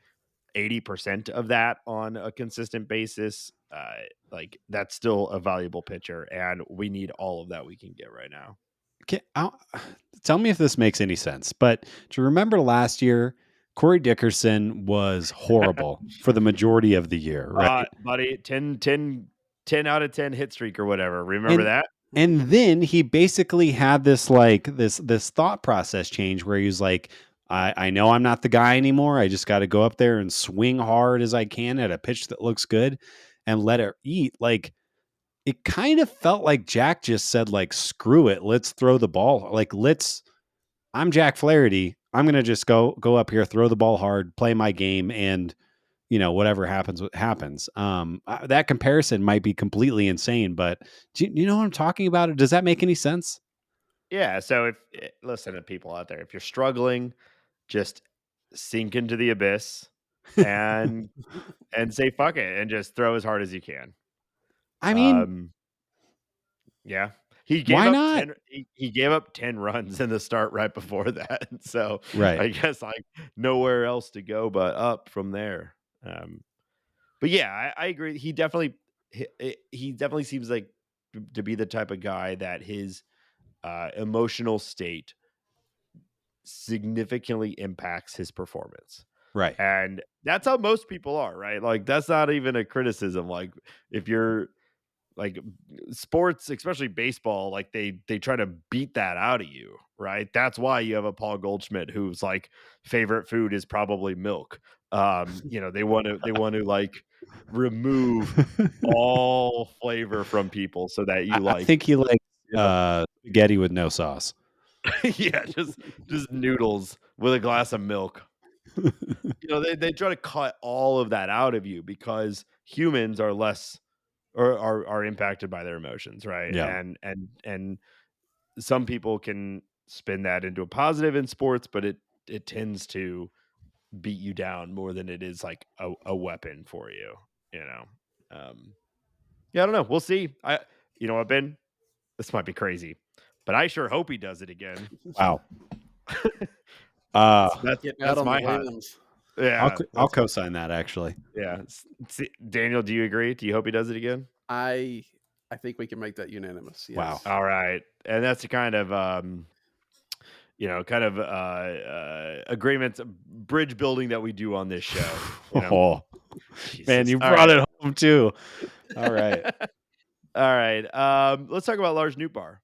80% of that on a consistent basis, like that's still a valuable pitcher, and we need all of that we can get right now. Tell me if this makes any sense. But do you remember last year, Corey Dickerson was horrible for the majority of the year, right? Buddy, 10 out of 10 hit streak or whatever. Remember And that? and then he basically had this like this thought process change where he was like, I know I'm not the guy anymore. I just got to go up there and swing hard as I can at a pitch that looks good and let it eat. Like it kind of felt like Jack just said, like, screw it, let's throw the ball. Like, I'm Jack Flaherty. I'm gonna just go up here, throw the ball hard, play my game, and whatever happens, what happens. That comparison might be completely insane, but do you know what I'm talking about? Does that make any sense? Yeah. So if listen to people out there, if you're struggling, just sink into the abyss and say fuck it and just throw as hard as you can. I mean, Um, yeah. He gave why up not? 10 he gave up 10 runs in the start right before that. So Right. I guess like nowhere else to go but up from there. But yeah, I agree. He definitely seems like to be the type of guy that his emotional state significantly impacts his performance. Right. And that's how most people are, right? Like that's not even a criticism. Like if you're like sports, especially baseball, like they try to beat that out of you, right? That's why you have a Paul Goldschmidt who's like favorite food is probably milk. They want to like remove all flavor from people so that you I like, think he likes you know, spaghetti with no sauce. yeah, just noodles with a glass of milk. They try to cut all of that out of you because humans are less or are impacted by their emotions, right? Yeah. And some people can spin that into a positive in sports, but it tends to beat you down more than it is like a weapon for you, you know. Yeah, I don't know. We'll see. You know what, Ben? This might be crazy, but I sure hope he does it again. Wow. Uh, Getting out That's on the my hot. limbs. I'll Yeah, I'll that's co-sign that actually. yeah. Daniel, do you agree? Do you hope he does it again? I I think we can make that unanimous. Wow. Yes. All right, and that's the kind of agreements, bridge building that we do on this show. Oh, man, Jesus. you All brought right, it home too. All right. all right. Let's talk about Lars Nootbaar.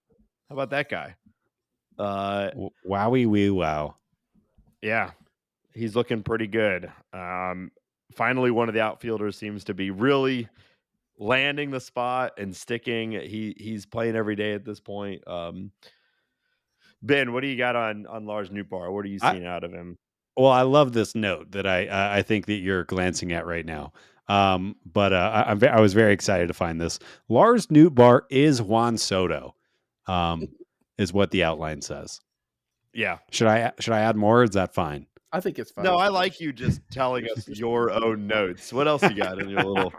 How about that guy? Uh, Wowie wee wow. yeah, he's looking pretty good. Finally, one of the outfielders seems to be really landing the spot and sticking. He's playing every day at this point. Ben, what do you got on Lars Nootbaar? What are you I seeing out of him? Well, I love this note that I think that you're glancing at right now. But I was very excited to find this. Lars Nootbaar is Juan Soto, um, is what the outline says. Yeah. Should I add more? Or is that fine? I think it's No, fine. I like you just telling us your own notes. What else you got in your little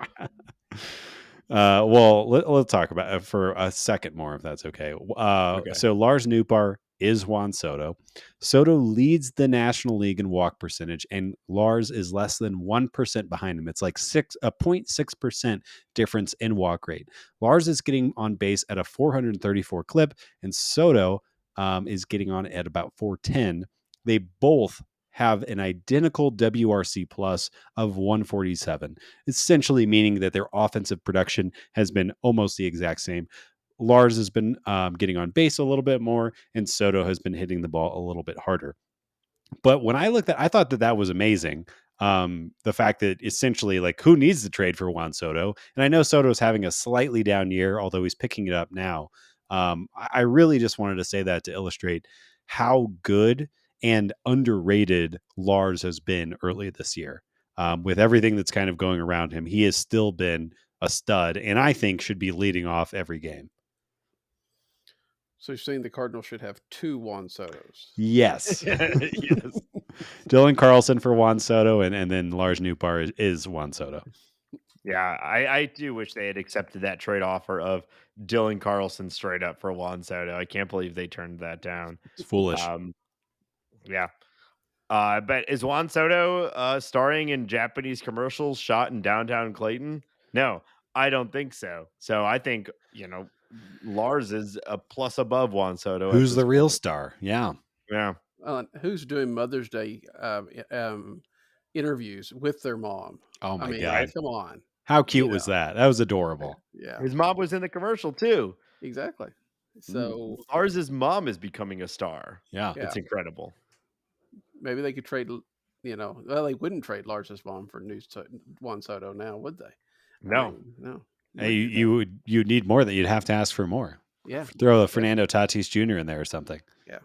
Well, let's talk about it for a second more, if that's okay. Okay. So Lars Nootbaar is Juan Soto. Soto leads the National League in walk percentage, and Lars is less than 1% behind him. It's like 0.6% difference in walk rate. Lars is getting on base at a 434 clip, and Soto is getting on at about 410. They both have an identical WRC plus of 147, essentially meaning that their offensive production has been almost the exact same. Lars has been getting on base a little bit more, and Soto has been hitting the ball a little bit harder. But when I looked at, I thought that was amazing. The fact that essentially, like, who needs to trade for Juan Soto? And I know Soto's having a slightly down year, although he's picking it up now. I really just wanted to say that to illustrate how good and underrated Lars has been early this year. With everything that's kind of going around him, he has still been a stud, and I think should be leading off every game. So you're saying the Cardinals should have two Juan Sotos? Yes. Yes. Dylan Carlson for Juan Soto, and then Lars Nootbaar is Juan Soto. Yeah, I do wish they had accepted that trade offer of Dylan Carlson straight up for Juan Soto. I can't believe they turned that down. It's foolish. Um, yeah. But is Juan Soto starring in Japanese commercials shot in downtown Clayton? No, I don't think so. So I think, Lars is a plus above Juan Soto at Who's this the real point. star? Yeah. Yeah. Who's doing Mother's Day interviews with their mom? Oh I my mean, Right. God. come on. How You cute was know, that? That was adorable. yeah, His mom was in the commercial too. exactly. So Lars's mom is becoming a star. Yeah. yeah, It's incredible. maybe they could trade. Well, they wouldn't trade Lars's mom for Juan Soto now, would they? I No. mean, no, you Hey, wouldn't do that. you'd need more than you'd have to ask for more. Yeah, Throw a yeah, Fernando Tatis Jr. in there or something. yeah.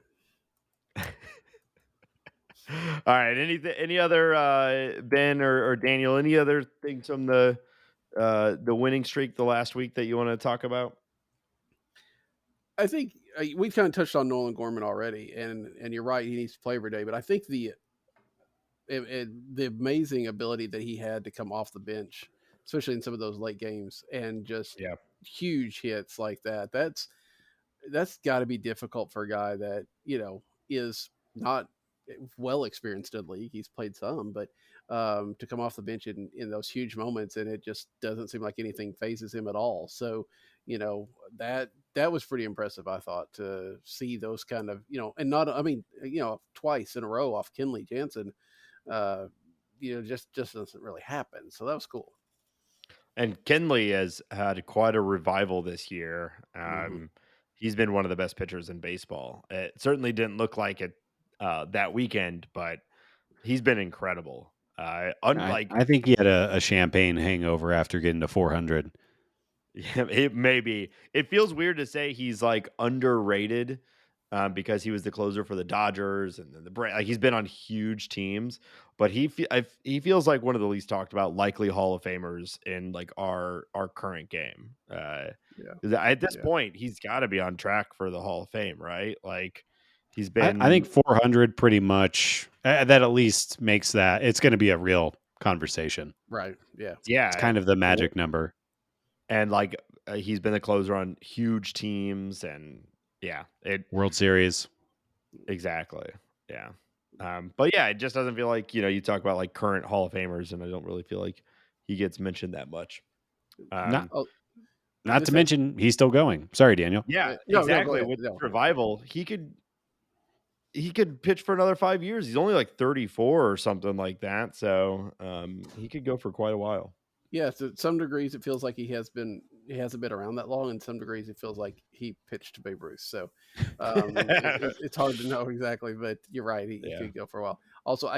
All right. Any other Ben or Daniel? Any other things from the winning streak the last week that you want to talk about? I think we kind of touched on Nolan Gorman already, and you're right. He needs to play every day, but I think the amazing ability that he had to come off the bench, especially in some of those late games, and just Yeah. huge hits like that. That's got to be difficult for a guy that is not well experienced in the league. He's played some, but to come off the bench in those huge moments, and it just doesn't seem like anything phases him at all. So that was pretty impressive. I thought to see those kind of and not I mean twice in a row off Kenley Jansen, just doesn't really happen. So that was cool. And Kenley has had quite a revival this year. Hmm. He's been one of the best pitchers in baseball. It certainly didn't look like it that weekend, but he's been incredible. Unlike I think he had a champagne hangover after getting to 400. Yeah, it may be. It feels weird to say he's like underrated because he was the closer for the Dodgers and then like he's been on huge teams, but he feels like one of the least talked about likely Hall of Famers in like our current game. Yeah, 'Cause at this yeah. point, he's got to be on track for the Hall of Fame, right? Like he's I think been 400 pretty much that at least makes that it's going to be a real conversation. Right. Yeah. It's yeah, kind of the w- magic number. and like he's been the closer on huge teams, and yeah, it World Series. exactly. Yeah. But yeah, it just doesn't feel like, you talk about like current Hall of Famers, and I don't really feel like he gets mentioned that much. Not Um, Oh, not to just that. mention he's still going. Sorry, Daniel. yeah, No, no. Go exactly. ahead. With No. revival, he could pitch for another 5 years. He's only like 34 or something like that. So he could go for quite a while. Yeah, to some degrees it feels like he hasn't been around that long, and some degrees it feels like he pitched to Babe Ruth. So it's hard to know exactly, but you're right. He Yeah. could go for a while. Also,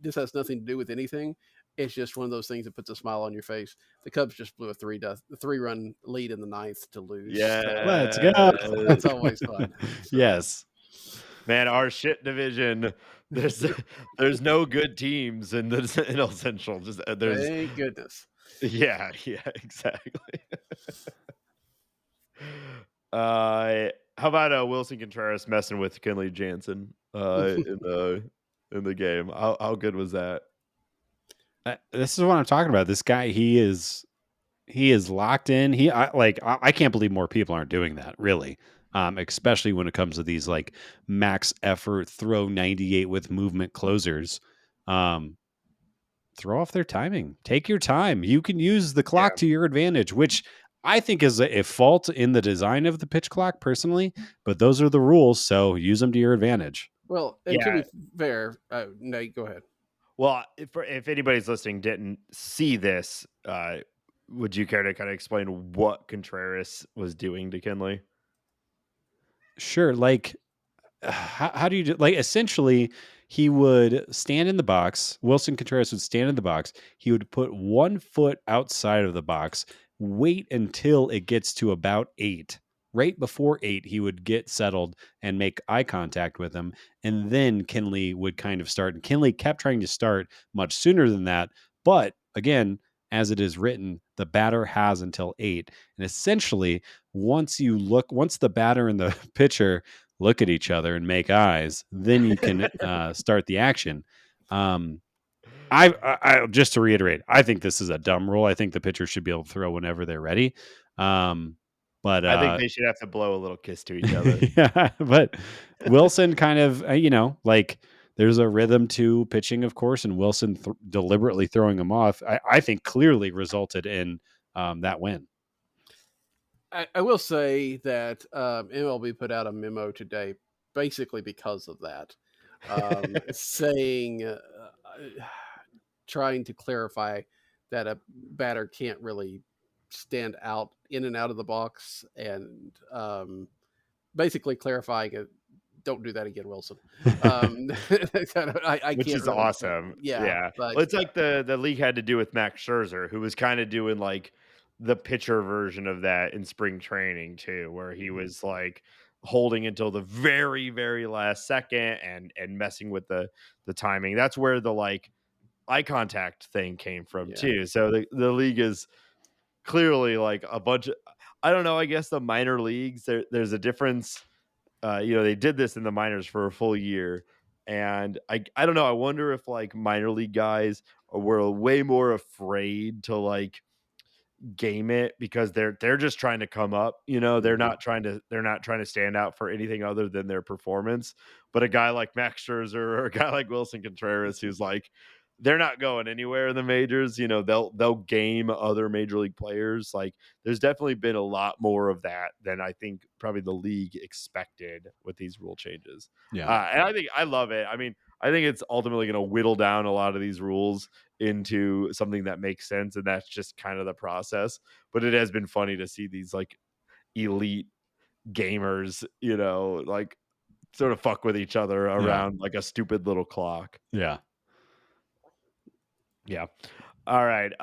this has nothing to do with anything. It's just one of those things that puts a smile on your face. The Cubs just blew a 3-run lead in the ninth to lose. So Let's go. that's always fun. So Yes. Man, our shit division. There's there's no good teams in the NL Central. Just there's thank goodness. yeah, exactly. How about Wilson Contreras messing with Kenley Jansen in the game? How good was that? This is what I'm talking about. This guy, he is locked in. I can't believe more people aren't doing that, really. Especially when it comes to these like max effort throw 98 with movement closers. Um, throw off their timing. Take your time. You can use the clock Yeah, to your advantage, which I think is a fault in the design of the pitch clock personally, but those are the rules, so use them to your advantage. Well, and to yeah. be fair, Nate, go ahead. Well, if anybody's listening didn't see this, would you care to kind of explain what Contreras was doing to Kenley? Sure, like how do you do, like essentially he would stand in the box. Wilson Contreras would stand in the box. He would put 1 foot outside of the box, wait until it gets to about 8. Right before 8, he would get settled and make eye contact with him. And then Kinley would kind of start. And Kinley kept trying to start much sooner than that. But again, as it is written, the batter has until 8. And essentially, once the batter and the pitcher look at each other and make eyes, then you can start the action. Um, I just to reiterate, I think this is a dumb rule. I think the pitcher should be able to throw whenever they're ready. Um, but I think they should have to blow a little kiss to each other. yeah, but Wilson kind of, like there's a rhythm to pitching, of course, and Wilson deliberately throwing him off, I think clearly resulted in that win. I will say that MLB put out a memo today, basically because of that, saying, trying to clarify that a batter can't really stand out in and out of the box, and basically clarifying it. Don't do that again, Wilson. I Which can't is really, awesome. yeah, Yeah. but Well, it's like the league had to do with Max Scherzer, who was kind of doing like the pitcher version of that in spring training too, where he was like holding until the very, very last second and messing with the timing. That's where the like eye contact thing came from yeah, too. So the league is clearly like a bunch of I don't know, I guess the minor leagues there's a difference. They did this in the minors for a full year. And I don't know. I wonder if like minor league guys were way more afraid to like game it because they're just trying to come up. mhm. They're not trying to stand out for anything other than their performance. But a guy like Max Scherzer or a guy like Wilson Contreras, who's like they're not going anywhere in the majors. You know, they'll game other major league players. Like, there's definitely been a lot more of that than I think probably the league expected with these rule changes. Yeah. And I love it. I mean, I think it's ultimately going to whittle down a lot of these rules into something that makes sense, and that's just kind of the process. But it has been funny to see these like elite gamers, you know, like sort of fuck with each other around like a stupid little clock. Yeah. Yeah. All right.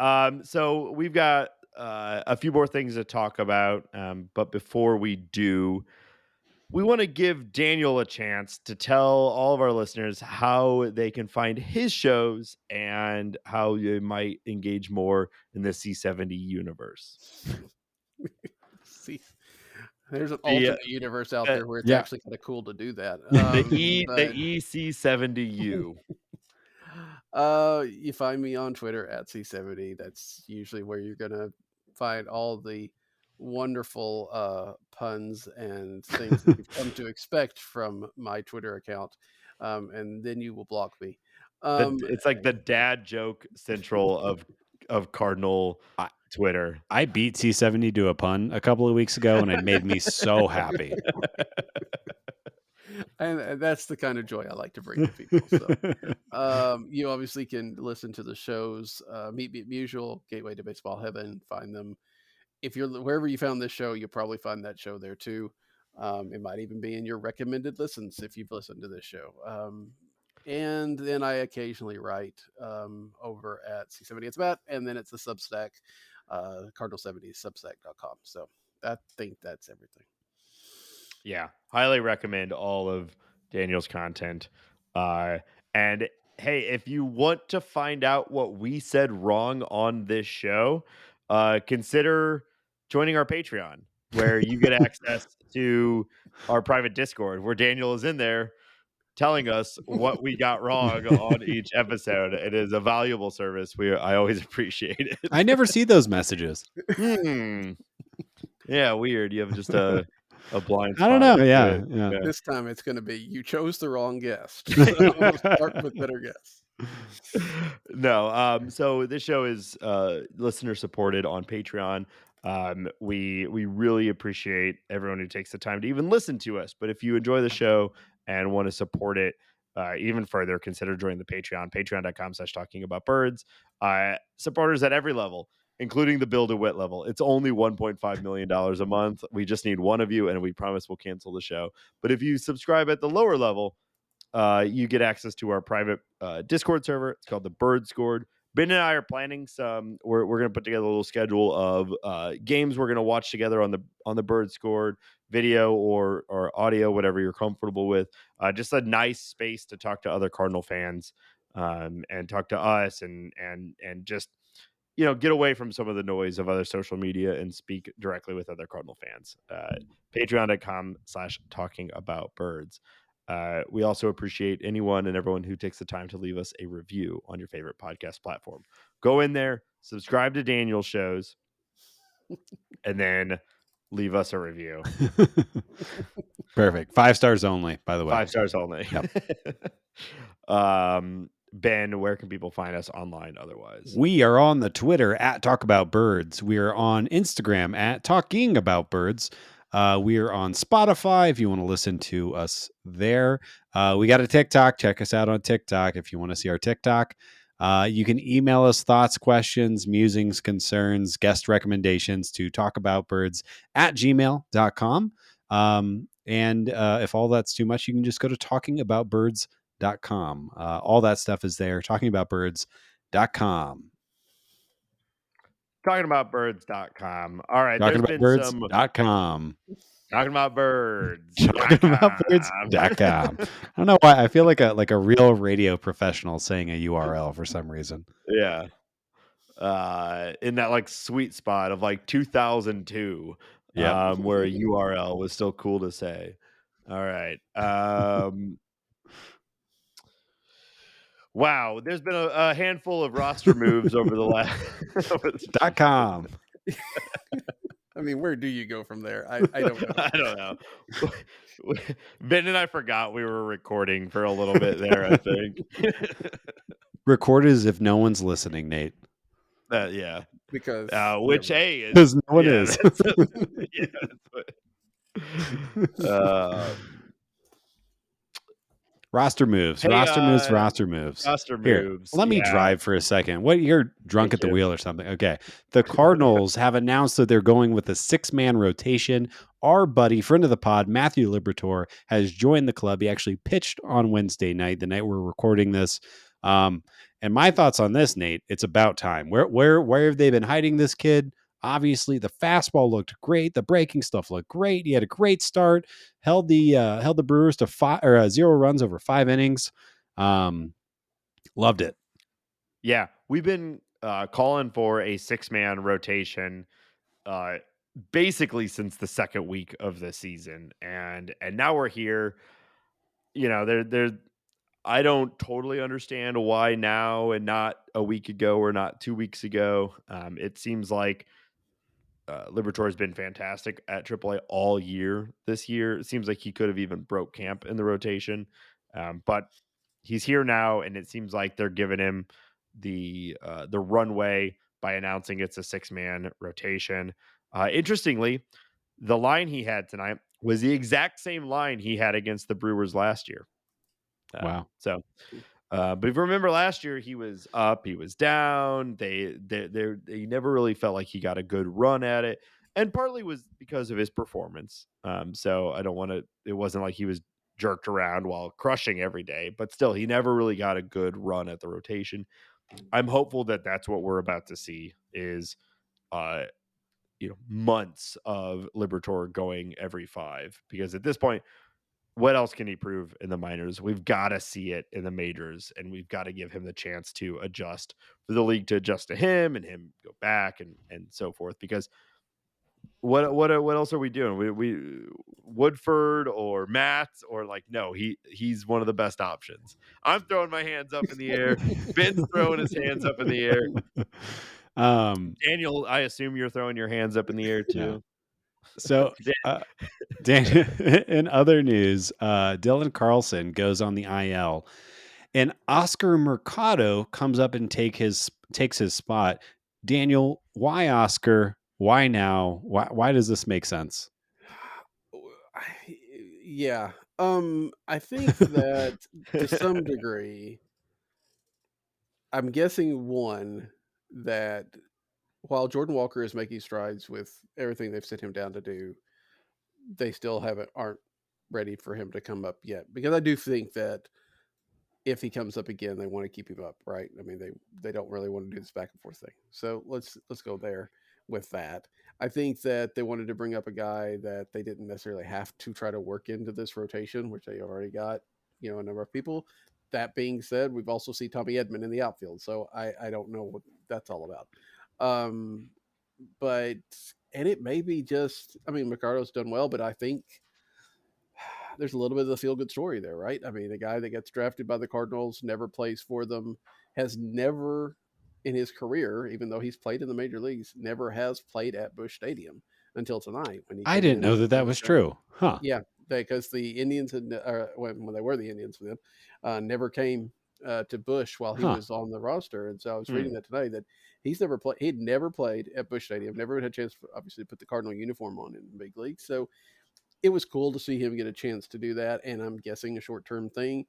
So we've got a few more things to talk about. But before we do, we want to give Daniel a chance to tell all of our listeners how they can find his shows and how they might engage more in the C70 universe. See, there's an The alternate universe out there where it's Yeah. actually kind of cool to do that. the But EC70U. you find me on Twitter at C70. That's usually where you're gonna find all the wonderful puns and things that you've come to expect from my Twitter account. And then you will block me. It's like the dad joke central of Cardinal I, Twitter. I beat C70 to a pun a couple of weeks ago, and it made me so happy. And that's the kind of joy I like to bring to people. So you obviously can listen to the shows, Meet Me at Mutual, Gateway to Baseball Heaven, find them. If you're wherever you found this show, you'll probably find that show there too. It might even be in your recommended listens if you've listened to this show. And then I occasionally write over at C70 It's Bat, and then it's a Substack, Cardinal70 Substack.com. So I think that's everything. Yeah, highly recommend all of Daniel's content. And hey, if you want to find out what we said wrong on this show, consider joining our Patreon, where you get access to our private Discord, where Daniel is in there telling us what we got wrong on each episode. It is a valuable service. I always appreciate it. I never see those messages. Yeah, weird. You have just a blind I don't spot. know. Yeah. This time it's going to be you chose the wrong guest. So we'll start with better guests. No, so this show is listener supported on Patreon. We really appreciate everyone who takes the time to even listen to us. But if you enjoy the show and want to support it even further, consider joining the Patreon, patreon.com/talking about birds. Supporters at every level, including the Bill DeWitt level. It's only $1.5 million a month. We just need one of you, and we promise we'll cancel the show. But if you subscribe at the lower level, you get access to our private Discord server. It's called the Bird Scored. Ben and I are planning some. We're going to put together a little schedule of games we're going to watch together on the Bird Scored, video or audio, whatever you're comfortable with. Just a nice space to talk to other Cardinal fans and talk to us and just get away from some of the noise of other social media and speak directly with other Cardinal fans. Patreon.com/talking about birds. We also appreciate anyone and everyone who takes the time to leave us a review on your favorite podcast platform. Go in there, subscribe to Daniel's shows, and then leave us a review. Perfect. 5 stars only, by the way. 5 stars only. Yep. Ben, where can people find us online otherwise? We are on the Twitter at Talk About Birds. We are on Instagram at Talking About Birds. We are on Spotify if you want to listen to us there. We got a TikTok. Check us out on TikTok if you want to see our TikTok. You can email us thoughts, questions, musings, concerns, guest recommendations to talkaboutbirds@gmail.com. And if all that's too much, you can just go to talkingaboutbirds.com. All that stuff is there. Talkingaboutbirds.com. Talkingaboutbirds.com. All right. Talkingaboutbirds.com. Talking about birds. Talkingaboutbirds.com. I don't know why. I feel like a real radio professional saying a URL for some reason. Yeah. In that like sweet spot of like 2002. Yep. Where a URL was still cool to say. All right. Wow, there's been a handful of roster moves over the last .com. I mean, where do you go from there? I don't know. I don't know. Ben and I forgot we were recording for a little bit there, I think. Record as if no one's listening, Nate. Yeah. because Which hey, Because no one yeah, is. yeah, that's what, Roster moves. hey, Roster moves. Roster moves. roster Here, moves. let me Yeah, drive for a second. What, you're drunk thank at the you. wheel or something? Okay. The Cardinals have announced that they're going with a 6-man rotation. Our buddy, friend of the pod, Matthew Liberatore, has joined the club. He actually pitched on Wednesday night, the night we're recording this. And my thoughts on this, Nate, it's about time. Where have they been hiding this kid? Obviously, the fastball looked great. The breaking stuff looked great. He had a great start. Held the Brewers to 0 runs over 5 innings. Loved it. Yeah, we've been calling for a 6-man rotation uh, basically since the second week of the season, and now we're here. You know, there. I don't totally understand why now and not a week ago or not 2 weeks ago. It seems like Liberatore has been fantastic at AAA all year this year. It seems like he could have even broke camp in the rotation, but he's here now, and it seems like they're giving him the runway by announcing it's a 6-man rotation. Interestingly, the line he had tonight was the exact same line he had against the Brewers last year. Wow. But if you remember last year, he was up, he was down. They never really felt like he got a good run at it, and partly was because of his performance. So I don't want to. It wasn't like he was jerked around while crushing every day, but still, he never really got a good run at the rotation. I'm hopeful that that's what we're about to see is, uh, months of Liberatore going every 5, because at this point, what else can he prove in the minors? We've got to see it in the majors, and we've got to give him the chance to adjust, for the league to adjust to him and him go back and so forth. Because what else are we doing? We Woodford or Matt, or like, no, he's one of the best options. I'm throwing my hands up in the air. Ben's throwing his hands up in the air. Daniel, I assume you're throwing your hands up in the air Yeah. too. So, Dan, in other news, Dylan Carlson goes on the IL, and Oscar Mercado comes up and takes his spot. Daniel, why Oscar? Why now? Why does this make sense? Yeah. I think that to some degree, I'm guessing one that while Jordan Walker is making strides with everything they've sent him down to do, they still aren't ready for him to come up yet. Because I do think that if he comes up again, they want to keep him up, right? I mean, they don't really want to do this back and forth thing. So let's go there with that. I think that they wanted to bring up a guy that they didn't necessarily have to try to work into this rotation, which they already got, a number of people. That being said, we've also seen Tommy Edman in the outfield, so I don't know what that's all about. But and it may be just, I mean, Mercado's done well, but I think there's a little bit of the feel good story there, right? I mean, the guy that gets drafted by the Cardinals never plays for them, has never in his career, even though he's played in the major leagues, never has played at Busch Stadium until tonight when he I came didn't in know that and that was was drafted. true, huh? Yeah, because the Indians had, when they were the Indians then, never came to Busch while he Huh? was on the roster. And so I was reading Hmm. that today that he's never played. He'd never played at Busch Stadium. Never had a chance, obviously, to put the Cardinal uniform on in the big league. So it was cool to see him get a chance to do that. And I'm guessing a short term thing.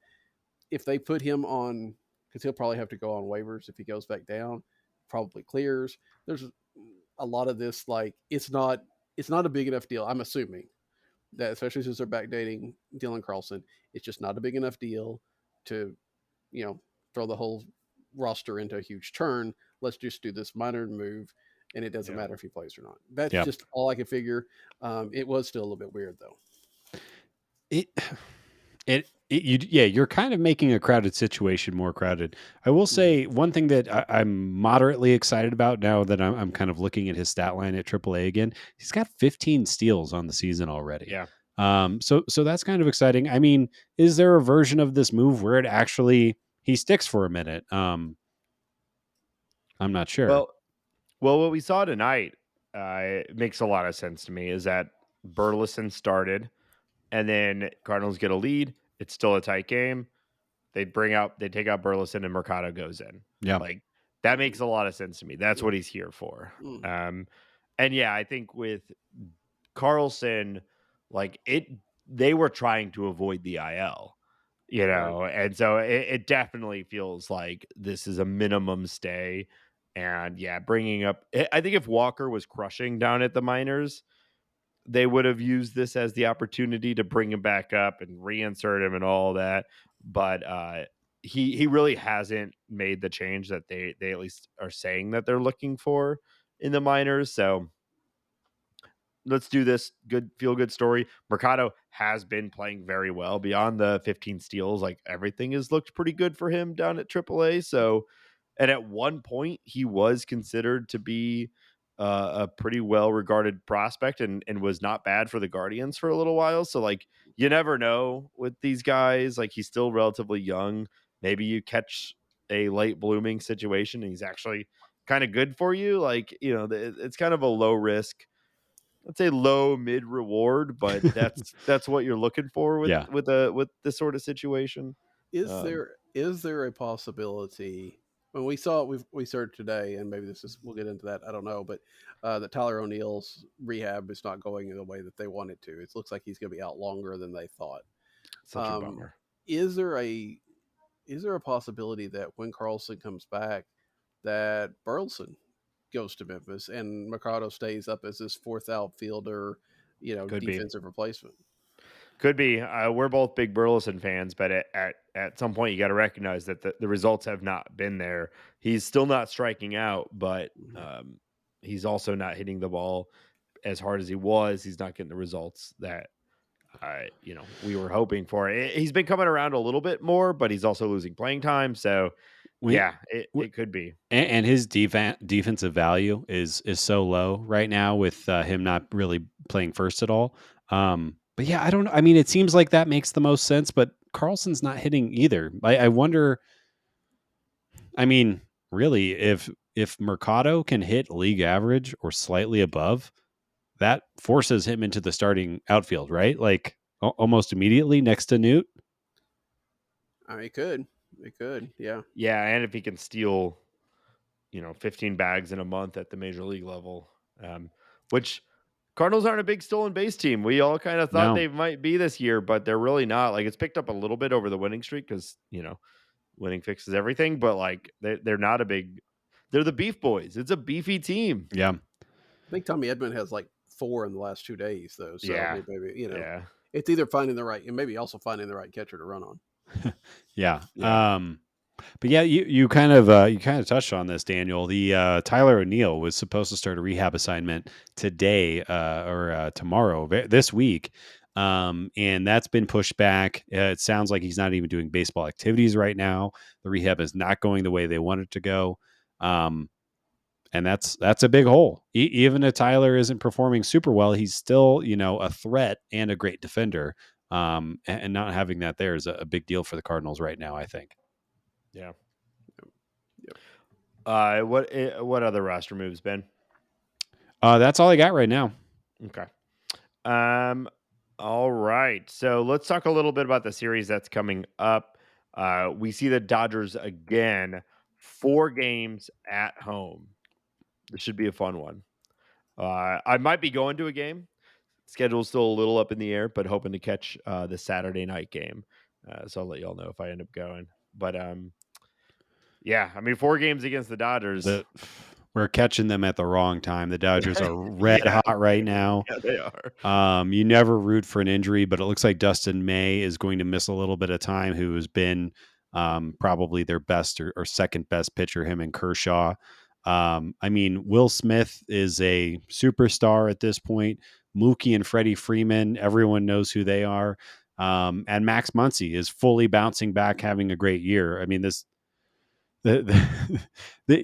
If they put him on, because he'll probably have to go on waivers if he goes back down, probably clears. There's a lot of this, like it's not a big enough deal. I'm assuming that, especially since they're backdating Dylan Carlson, it's just not a big enough deal to, you know, throw the whole roster into a huge churn. Let's just do this minor move, and it doesn't Yeah. matter if he plays or not. That's Yeah. just all I could figure. It was still a little bit weird though. It you're kind of making a crowded situation more crowded. I will Mm. say one thing that I'm moderately excited about now that I'm kind of looking at his stat line at AAA again. He's got 15 steals on the season already. Yeah. So that's kind of exciting. I mean, is there a version of this move where it actually he sticks for a minute? I'm not sure. Well, what we saw tonight, it makes a lot of sense to me, is that Burleson started, and then Cardinals get a lead. It's still a tight game. they take out Burleson and Mercado goes in. Yeah. Like that makes a lot of sense to me. That's what he's here for. Mm. And yeah, I think with Carlson, like they were trying to avoid the IL, Right. and so it definitely feels like this is a minimum stay. And yeah, bringing up, I think if Walker was crushing down at the minors, they would have used this as the opportunity to bring him back up and reinsert him and all that. But he really hasn't made the change that they at least are saying that they're looking for in the minors. So let's do this good feel good story. Mercado has been playing very well beyond the 15 steals. Like everything has looked pretty good for him down at AAA. So, and at one point he was considered to be a pretty well regarded prospect and was not bad for the Guardians for a little while. So like you never know with these guys. Like he's still relatively young. Maybe you catch a late blooming situation and he's actually kind of good for you. Like it's kind of a low risk, let's say low mid reward, but that's what you're looking for with Yeah. with this sort of situation. Is Um, there a possibility when we started today, and maybe we'll get into that, I don't know, but that Tyler O'Neill's rehab is not going in the way that they want it to. It looks like he's going to be out longer than they thought. Such a bummer. Is there a possibility that when Carlson comes back, that Burleson goes to Memphis and Mercado stays up as this fourth outfielder, Could be. defensive replacement? Could be. We're both big Burleson fans, but at some point you got to recognize that the results have not been there. He's still not striking out, but he's also not hitting the ball as hard as he was. He's not getting the results that we were hoping for. He's been coming around a little bit more, but he's also losing playing time. So We, yeah, it could be. and his defensive value is so low right now with him not really playing first at all. But yeah, I don't know. I mean, it seems like that makes the most sense, but Carlson's not hitting either. I wonder. I mean, really, if Mercado can hit league average or slightly above, that forces him into the starting outfield, right? Like almost immediately next to Newt. It could, yeah. Yeah, and if he can steal 15 bags in a month at the major league level, which Cardinals aren't a big stolen base team. We all kind of thought No, they might be this year, but they're really not. Like it's picked up a little bit over the winning streak because winning fixes everything. But like they're not a big. They're the Beef Boys. It's a beefy team. yeah, I think Tommy Edmond has like 4 in the last 2 days, though. So Yeah, maybe yeah, it's either finding the right, and maybe also finding the right catcher to run on. yeah. yeah. But yeah, you kind of touched on this, Daniel. The Tyler O'Neill was supposed to start a rehab assignment today or tomorrow this week, and that's been pushed back. It sounds like he's not even doing baseball activities right now. The rehab is not going the way they want it to go, and that's a big hole. Even if Tyler isn't performing super well, he's still a threat and a great defender. And not having that there is a big deal for the Cardinals right now, I think. Yeah. Yep. What other roster moves, Ben? That's all I got right now. Okay. All right. So let's talk a little bit about the series that's coming up. We see the Dodgers again, 4 games at home. This should be a fun one. I might be going to a game. Schedule's still a little up in the air, but hoping to catch the Saturday night game. So I'll let y'all know if I end up going. But yeah, I mean 4 games against the Dodgers. We're catching them at the wrong time. The Dodgers are red hot right now. Yeah, they are. You never root for an injury, but it looks like Dustin May is going to miss a little bit of time, who has been probably their best or second best pitcher, him and Kershaw. I mean, Will Smith is a superstar at this point. Mookie and Freddie Freeman, everyone knows who they are. And Max Muncy is fully bouncing back, having a great year. I mean,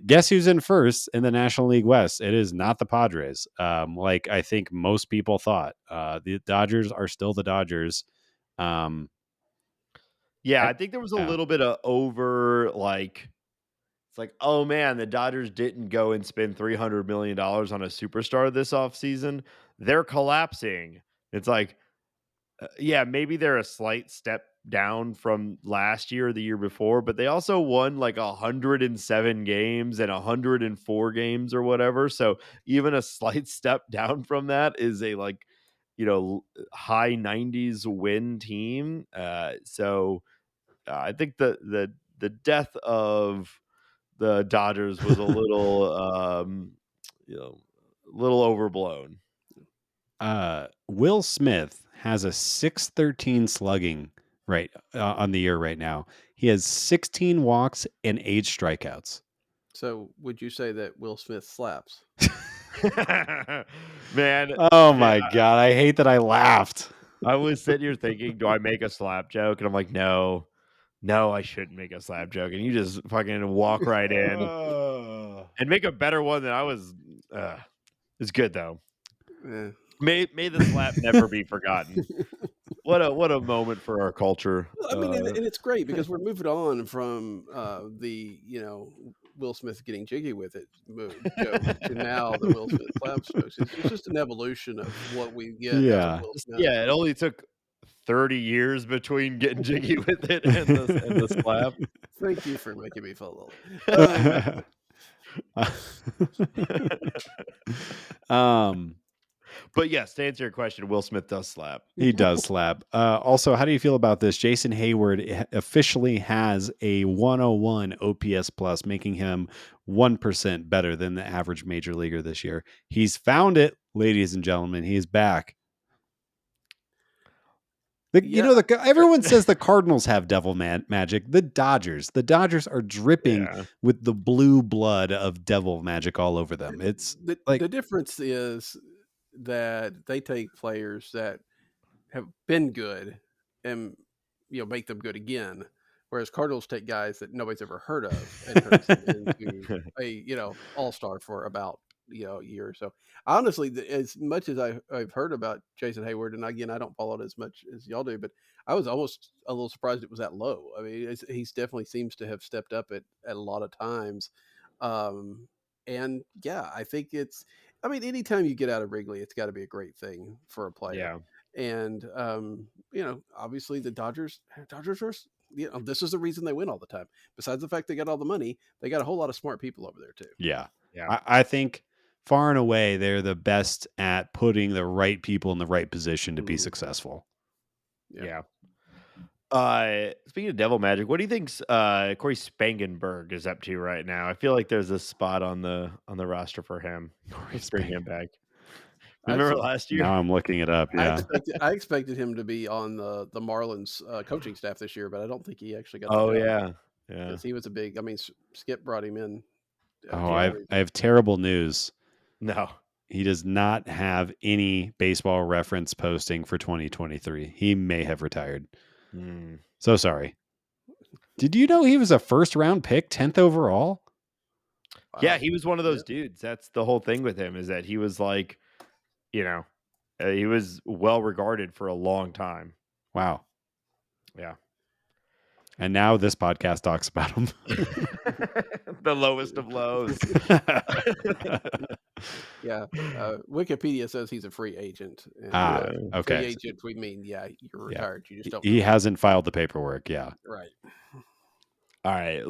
guess who's in first in the National League West? It is not the Padres. Like I think most people thought. The Dodgers are still the Dodgers. Yeah, I think there was a Yeah. little bit of it's like, oh man, the Dodgers didn't go and spend $300 million on a superstar this offseason. They're collapsing. It's like, yeah, maybe they're a slight step down from last year or the year before, but they also won like 107 games and 104 games or whatever. So even a slight step down from that is a like, high 90s win team. I think the death of the Dodgers was a little you know, a little overblown. Will Smith has a 613 slugging on the year right now. He has 16 walks and 8 strikeouts. So would you say that Will Smith slaps? Man, Oh my God. I hate that I laughed. I was sitting here thinking, do I make a slap joke? And I'm like, no, I shouldn't make a slap joke. And you just fucking walk right in and make a better one than I was. It's good though. Eh. May the slap never be forgotten. What a moment for our culture. I mean, and it's great because we're moving on from the Will Smith getting jiggy with it joke to now the Will Smith slaps jokes. It's just an evolution of what we get out of Yeah. Will Smith. Yeah, it only took 30 years between getting jiggy with it and the slap. Thank you for making me feel old. But yes, to answer your question, Will Smith does slap. He does slap. Also, how do you feel about this? Jason Hayward officially has a 101 OPS plus, making him 1% better than the average major leaguer this year. He's found it, ladies and gentlemen. He is back. Everyone says the Cardinals have devil magic. The Dodgers are dripping with the blue blood of devil magic all over them. It's the difference is that they take players that have been good and make them good again, whereas Cardinals take guys that nobody's ever heard of and turns them into a all-star for about a year or so. Honestly, as much as I've heard about Jason Hayward, and again I don't follow it as much as y'all do, but I was almost a little surprised it was that low. I mean, he's definitely seems to have stepped up at a lot of times. And yeah, I think anytime you get out of Wrigley, it's got to be a great thing for a player. And obviously the Dodgers are, this is the reason they win all the time. Besides the fact they got all the money, they got a whole lot of smart people over there too. Yeah. I think far and away they're the best at putting the right people in the right position to be successful. Yeah. Speaking of devil magic, what do you think Corey Spangenberg is up to right now? I feel like there's a spot on the roster for him. Let's bring him back. Remember last year? Now I'm looking it up. Yeah, I expected him to be on the Marlins coaching staff this year, but I don't think he actually got. Oh the job. yeah. Because he was a big. I mean, Skip brought him in. I have terrible news. No, he does not have any baseball reference posting for 2023. He may have retired. So sorry. Did you know he was a first round pick, 10th overall? Wow. Yeah, he was one of those dudes. That's the whole thing with him, is that he was like, he was well regarded for a long time. Wow. Yeah. And now this podcast talks about him. The lowest of lows. Yeah. Wikipedia says he's a free agent. And, okay. Free agent, we mean, you're retired. You just don't. He hasn't filed the paperwork. Yeah. Right. All right.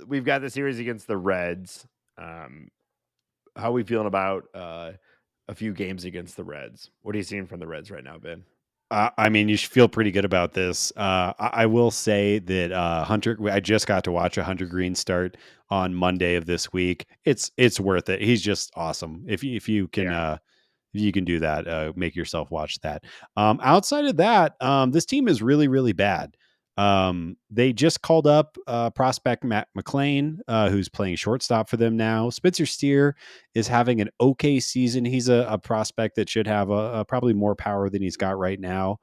We've got the series against the Reds. How are we feeling about a few games against the Reds? What are you seeing from the Reds right now, Ben? I mean, you should feel pretty good about this. I will say that I just got to watch a Hunter Green start on Monday of this week. It's worth it. He's just awesome. If you can you can do that, make yourself watch that. Outside of that, this team is really, really bad. They just called up prospect Matt McClain, who's playing shortstop for them now. Spencer Steer is having an okay season. He's a prospect that should have a probably more power than he's got right now.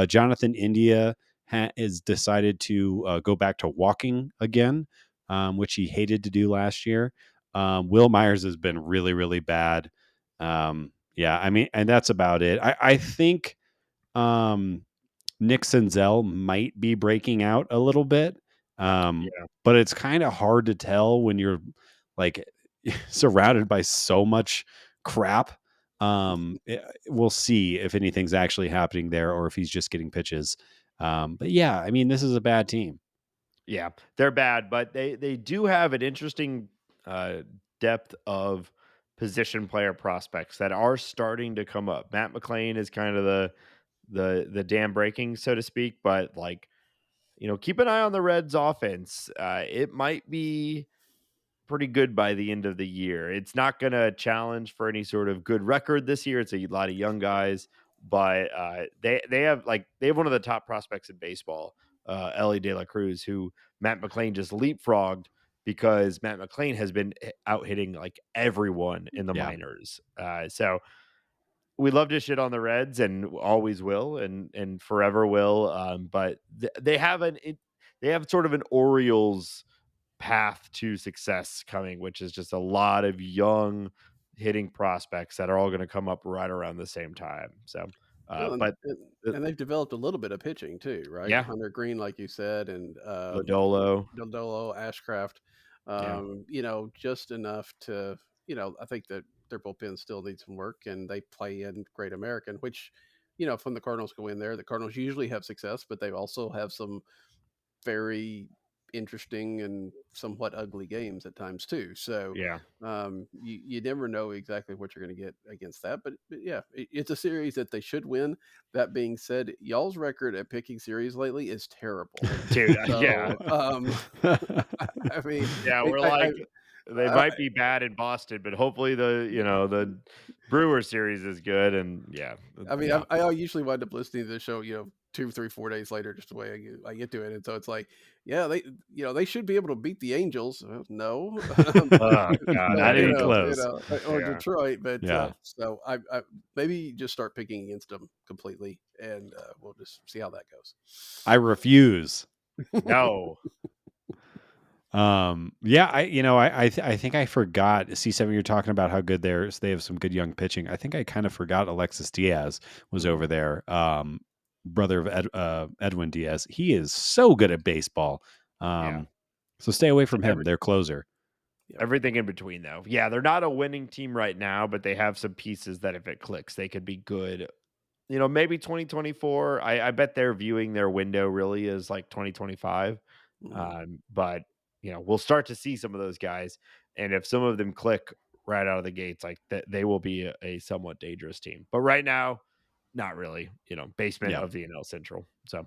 Jonathan India has decided to go back to walking again, which he hated to do last year. Will Myers has been really, really bad. Yeah, I mean, and that's about it. I think Nick Senzel might be breaking out a little bit. But it's kind of hard to tell when you're like surrounded by so much crap. We'll see if anything's actually happening there or if he's just getting pitches. But yeah, I mean, this is a bad team. Yeah, they're bad, but they do have an interesting uh, depth of position player prospects that are starting to come up. Matt McClain is kind of the dam breaking, so to speak, but like keep an eye on the Reds' offense. It might be pretty good by the end of the year. It's not going to challenge for any sort of good record this year. It's a lot of young guys, but they have one of the top prospects in baseball, Ellie De La Cruz, who Matt McClain just leapfrogged because Matt McClain has been out hitting like everyone in the Yeah. minors. So we love to shit on the Reds and always will and forever will. But they have they have sort of an Orioles path to success coming, which is just a lot of young hitting prospects that are all going to come up right around the same time. So, Well, but and they've developed a little bit of pitching too, right? yeah, Hunter Green, like you said, and Lodolo, Dodolo, Ashcraft, yeah, just enough to, I think that their bullpen still needs some work, and they play in Great American, which, from the Cardinals go in there. The Cardinals usually have success, but they also have some very interesting and somewhat ugly games at times too. So yeah, you never know exactly what you're going to get against that. But yeah, it's a series that they should win. That being said, y'all's record at picking series lately is terrible. dude, yeah, So I mean, yeah. We're like they I, might be bad in Boston, but hopefully the Brewer series is good. And yeah, I mean, Yeah. I usually wind up listening to the show, 2, 3, 4 days later, just the way I get to it, and so it's like, yeah, they should be able to beat the Angels. No, oh god, Not even close. or yeah. Detroit, but Yeah. so I maybe just start picking against them completely, and we'll just see how that goes. I refuse. No, Yeah, I think I forgot. C7, you're talking about how good they have some good young pitching. I think I kind of forgot Alexis Diaz was over there. Brother of Edwin Diaz. He is so good at baseball. yeah. So stay away from him. They're closer. Yep. Everything in between, though. Yeah, they're not a winning team right now, but they have some pieces that if it clicks, they could be good. Maybe 2024. I bet they're viewing their window really as like 2025. Mhm. But we'll start to see some of those guys, and if some of them click right out of the gates, like that, they will be a somewhat dangerous team. But right now, not really. Basement Yeah. of the NL Central. So,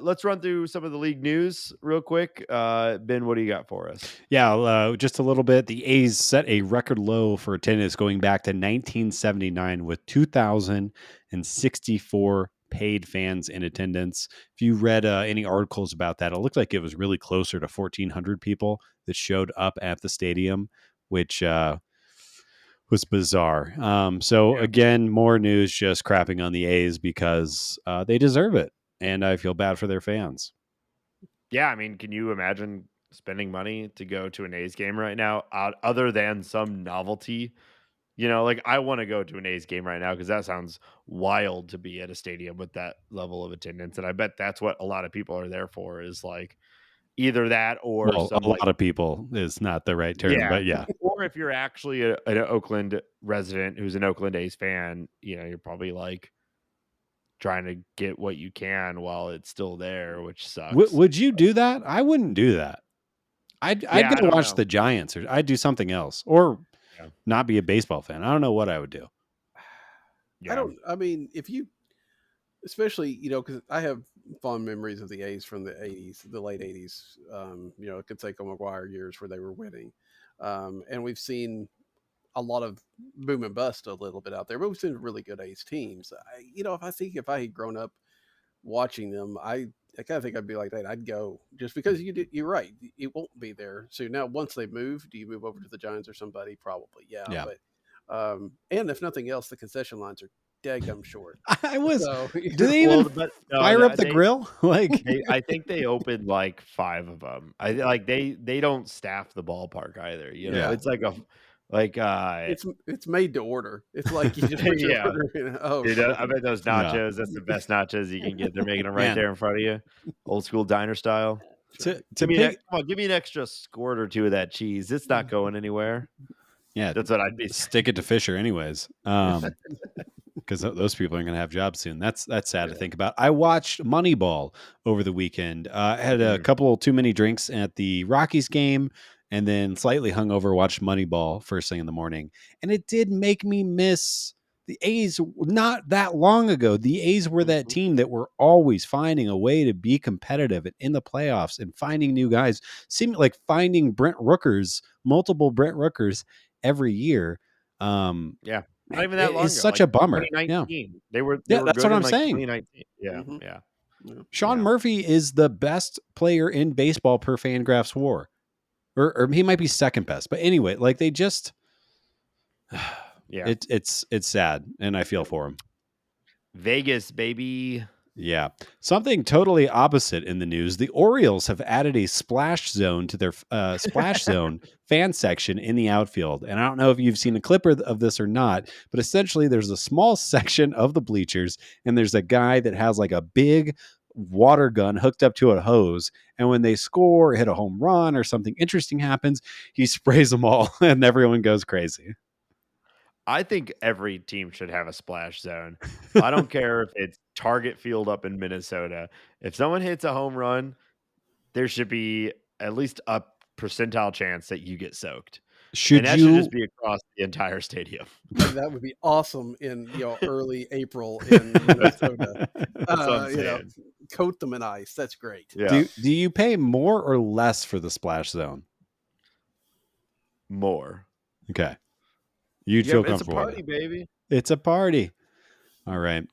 let's run through some of the league news real quick. Ben, what do you got for us? Yeah, just a little bit. The A's set a record low for attendance going back to 1979 with 2,064 paid fans in attendance. If you read any articles about that, it looked like it was really closer to 1,400 people that showed up at the stadium, which was bizarre. So Yeah. again, more news just crapping on the A's because they deserve it, and I feel bad for their fans. Yeah, I mean, can you imagine spending money to go to an A's game right now, other than some novelty? Like I want to go to an A's game right now because that sounds wild to be at a stadium with that level of attendance, and I bet that's what a lot of people are there for. Is like either that or Well, some a like lot of people is not the right term, yeah, but yeah. or if you're actually an Oakland resident who's an Oakland A's fan, you're probably like trying to get what you can while it's still there, which sucks. Would you do that? I wouldn't do that. I'd Yeah, go I don't watch know. the Giants, or I'd do something else, or Yeah, not be a baseball fan. I don't know what I would do. yeah, I mean, if you, especially, because I have fond memories of the A's from the '80s, the late '80s. Canseco McGuire years where they were winning, and we've seen a lot of boom and bust a little bit out there, but we've seen really good A's teams. If I had grown up watching them, I kind of think I'd be like that. I'd go just because you're right. It won't be there soon. Now, once they move, do you move over to the Giants or somebody? Probably, yeah. Yeah. But and if nothing else, the concession lines are daggum short. I was. So Do they well, even but no, fire up the grill? Like, I think they opened like 5 of them. I like they don't staff the ballpark either, Yeah. It's like a like, it's made to order. It's like you just put your yeah. order in. Oh, Dude, I bet those Yeah. nachos, that's the best nachos you can get. They're making them right Man, there in front of you. Old school diner style. that's right. to pick. Come on, give me an extra squirt or 2 of that cheese. It's not going anywhere. Yeah, That's what I'd be saying. stick it to Fisher, anyways. because those people are going to have jobs soon. That's sad to Yeah. think about. I watched Moneyball over the weekend. I had a Mm. couple too many drinks at the Rockies game, and then slightly hungover watched Moneyball first thing in the morning, and it did make me miss the A's. Not that long ago, the A's were that Mhm. team that were always finding a way to be competitive and in the playoffs and finding new guys. Seemed like finding multiple Brent Rookers every year. Yeah. Not Man, even that it long is ago, such like a bummer. Yeah. 2019. They Yeah, were that's good what in I'm like saying. 2019. Yeah, Mhm. yeah, Yeah. Sean yeah, Murphy is the best player in baseball per Fangraphs WAR. Or he might be second best. But anyway, like they just yeah. it's sad and I feel for him. Vegas, baby. Yeah. Something totally opposite in the news. The Orioles have added a splash zone to their splash zone fan section in the outfield. And I don't know if you've seen a clip of this or not, but essentially there's a small section of the bleachers and there's a guy that has like a big water gun hooked up to a hose. And when they score, hit a home run or something interesting happens, he sprays them all and everyone goes crazy. I think every team should have a splash zone. I don't care if it's Target Field up in Minnesota. If someone hits a home run, there should be at least a percentile chance that you get soaked. And Should that should just you be across the entire stadium. That would be awesome in early April in Minnesota. That's what I'm saying. Coat them in ice. That's great. Yeah. do you pay more or less for the splash zone? More. Okay. You'd Yeah, feel it's a comfortable with party, it. baby. It's a party. All right.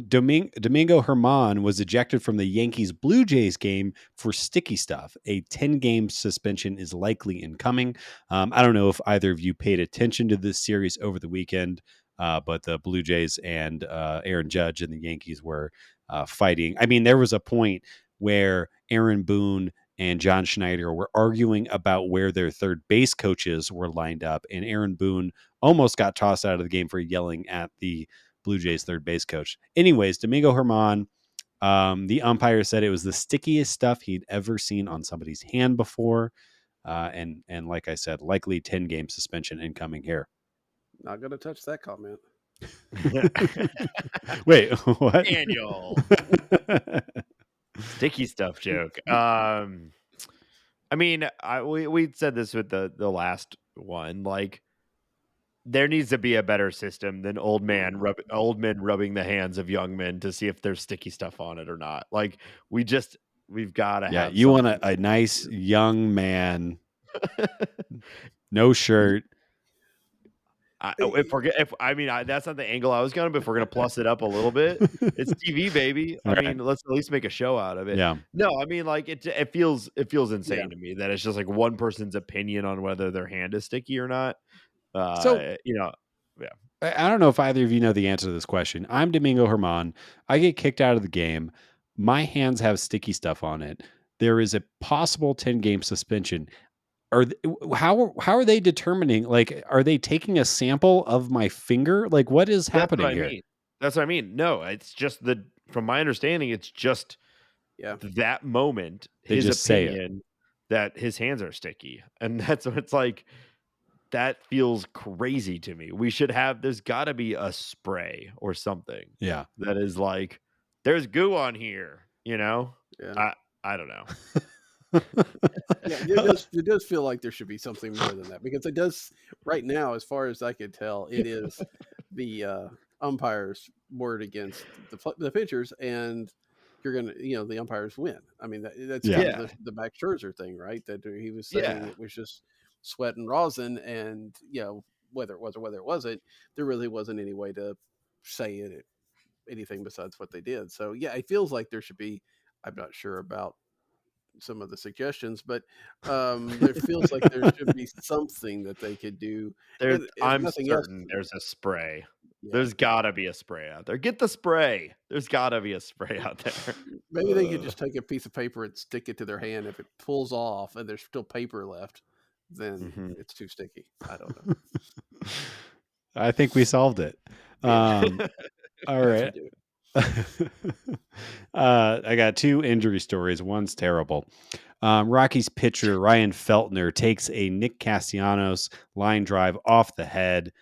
Domingo Herman was ejected from the Yankees Blue Jays game for sticky stuff. A 10-game suspension is likely incoming. I don't know if either of you paid attention to this series over the weekend, but the Blue Jays and Aaron Judge and the Yankees were fighting. I mean, there was a point where Aaron Boone and John Schneider were arguing about where their third base coaches were lined up, and Aaron Boone almost got tossed out of the game for yelling at the Blue Jays third base coach. Anyways, Domingo Herman, the umpire said it was the stickiest stuff he'd ever seen on somebody's hand before. And like I said, likely 10-game suspension incoming here. Not going to touch that comment. Wait, what? Daniel. Sticky stuff joke. I mean, we said this with the last one. Like, there needs to be a better system than old men rubbing the hands of young men to see if there's sticky stuff on it or not. Like, we've got to Yeah, have you want something. a nice young man, no shirt. That's not the angle I was going, but if we're gonna plus it up a little bit, it's TV, baby. I Right. mean, let's at least make a show out of it. Yeah. No, I mean, like it feels insane Yeah. to me that it's just like one person's opinion on whether their hand is sticky or not. So Yeah. I don't know if either of you know the answer to this question. I'm Domingo Herman. I get kicked out of the game. My hands have sticky stuff on it. There is a possible 10-game suspension. How are they determining? Like, are they taking a sample of my finger? Like, what is That's what happening I here? mean. That's what I mean. No, it's just from my understanding, it's just Yeah. that moment, They his just say it. opinion that his hands are sticky. And that's what it's like. That feels crazy to me. There's got to be a spray or something Yeah. that is like, there's goo on here, you know? Yeah. I don't know. Yeah, it does feel like there should be something more than that, because it does right now, as far as I could tell, it is the umpires word against the pitchers, and you're gonna the umpires win. I mean that's Yeah. kind of the Max Scherzer thing, right? That he was saying Yeah. it was just sweat and rosin, and whether it was or whether it wasn't, there really wasn't any way to say anything besides what they did. So yeah, it feels like there should be. I'm not sure about some of the suggestions, but there feels like there should be something that they could do. And if I'm nothing else, certain there's a spray. yeah, There's gotta be a spray out there. Get the spray. There's gotta be a spray out there. maybe they could just take a piece of paper and stick it to their hand. If it pulls off and there's still paper left, then Mhm. it's too sticky. I don't know. I think we solved it. Yeah. All right. I got two injury stories. One's terrible. Rockies pitcher Ryan Feltner takes a Nick Castellanos line drive off the head.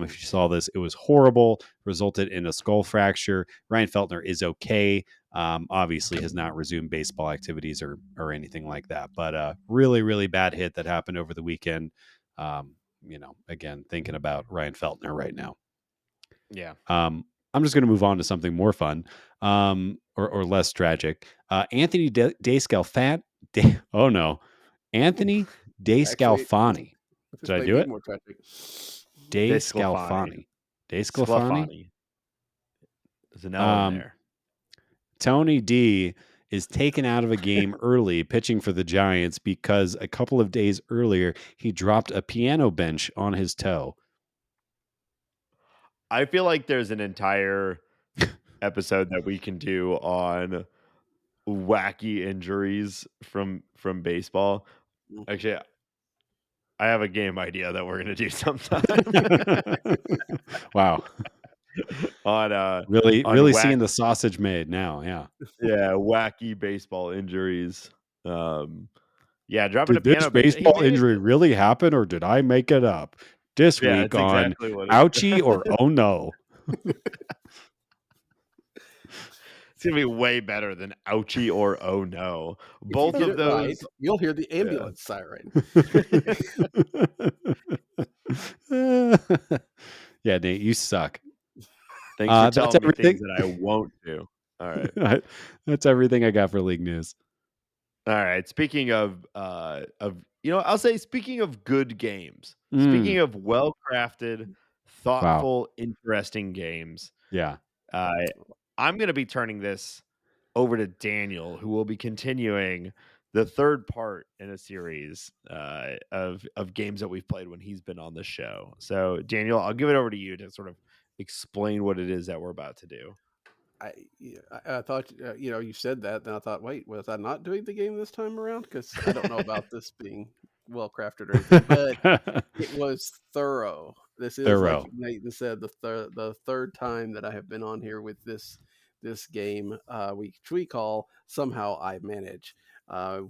If you saw this, it was horrible, resulted in a skull fracture. Ryan Feltner is okay. Obviously has not resumed baseball activities or anything like that, but really, really bad hit that happened over the weekend. Again, thinking about Ryan Feltner right now. Yeah. I'm just going to move on to something more fun, or less tragic. Anthony oh no, Anthony Actually, DeScalfani. this Did I may do be it? more tragic. Desclafani. DeScalfani. DeScalfani. Sclafani. There's an L in there. Tony D is taken out of a game early pitching for the Giants because a couple of days earlier he dropped a piano bench on his toe. I feel like there's an entire episode that we can do on wacky injuries from baseball. Actually, I have a game idea that we're gonna do sometime. Wow. on really seeing the sausage made now. Yeah, wacky baseball injuries. Yeah, dropping a Did this piano bench. He baseball made injury it. really happen, or did I make it up? This Yeah, week it's on exactly what Ouchie or Oh No. It's gonna be way better than Ouchie or Oh No. If you Both hit of it right, those. you'll hear the ambulance siren. Yeah, Nate, you suck. Thanks for That's telling me things everything. that I won't do. All right. That's everything I got for league news. All right. Speaking of I'll say speaking of good games, speaking of well-crafted, Wow. thoughtful, interesting games, Yeah. I'm going to be turning this over to Daniel, who will be continuing the third part in a series of games that we've played when he's been on the show. So, Daniel, I'll give it over to you to sort of explain what it is that we're about to do. I thought you said that, then I thought, wait, was I not doing the game this time around? Because I don't know about this being well crafted or anything, but it was thorough. This is like Nate said, the third time that I have been on here with this game, which we call Somehow I Manage,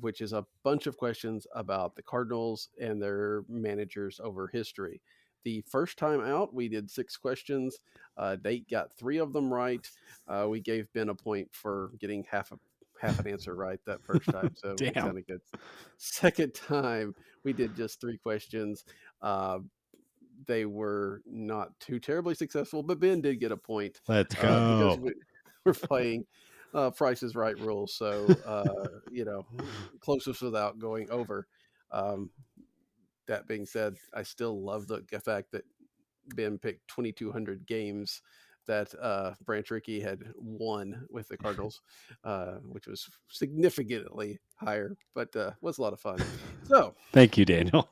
which is a bunch of questions about the Cardinals and their managers over history. The first time out, we did 6 questions. Nate got 3 of them right. We gave Ben a point for getting half an answer right that first time, so it's kind of good. Second time, we did just 3 questions. They were not too terribly successful, but Ben did get a point. Let's go. Because we're playing Price is Right rules, so closest without going over. That being said, I still love the fact that Ben picked 2,200 games that Branch Rickey had won with the Cardinals, which was significantly higher, but was a lot of fun. So, thank you, Daniel.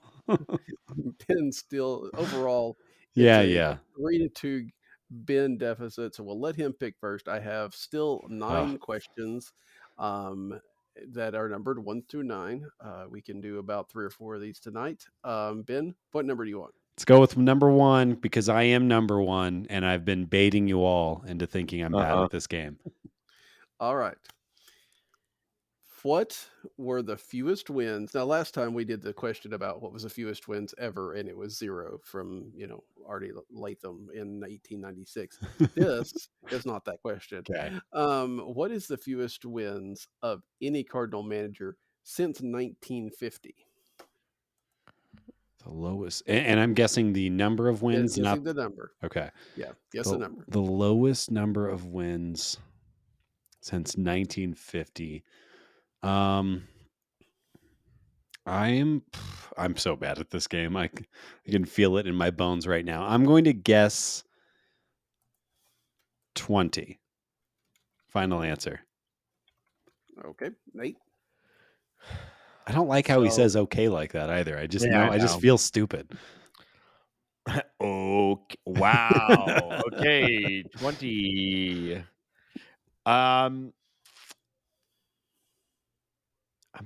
Ben still overall, it's a 3-2 Ben deficit. So we'll let him pick first. I have still 9 questions that are numbered 1 through 9. We can do about 3 or 4 of these tonight. Ben, what number do you want? Let's go with number 1 because I am number 1 and I've been baiting you all into thinking I'm bad at this game. All right. What were the fewest wins? Now, last time we did the question about what was the fewest wins ever, and it was 0 from, Artie Latham in 1896. This is not that question. Okay. What is the fewest wins of any Cardinal manager since 1950? The lowest, and I'm guessing the number of wins, not the number. Okay. Yeah, guess the number. The lowest number of wins since 1950. I'm so bad at this game. I can feel it in my bones right now. I'm going to guess 20. Final answer. Okay, Nate. I don't like how he says okay like that either. I just I just feel stupid. Okay. Wow. Okay. 20. I'm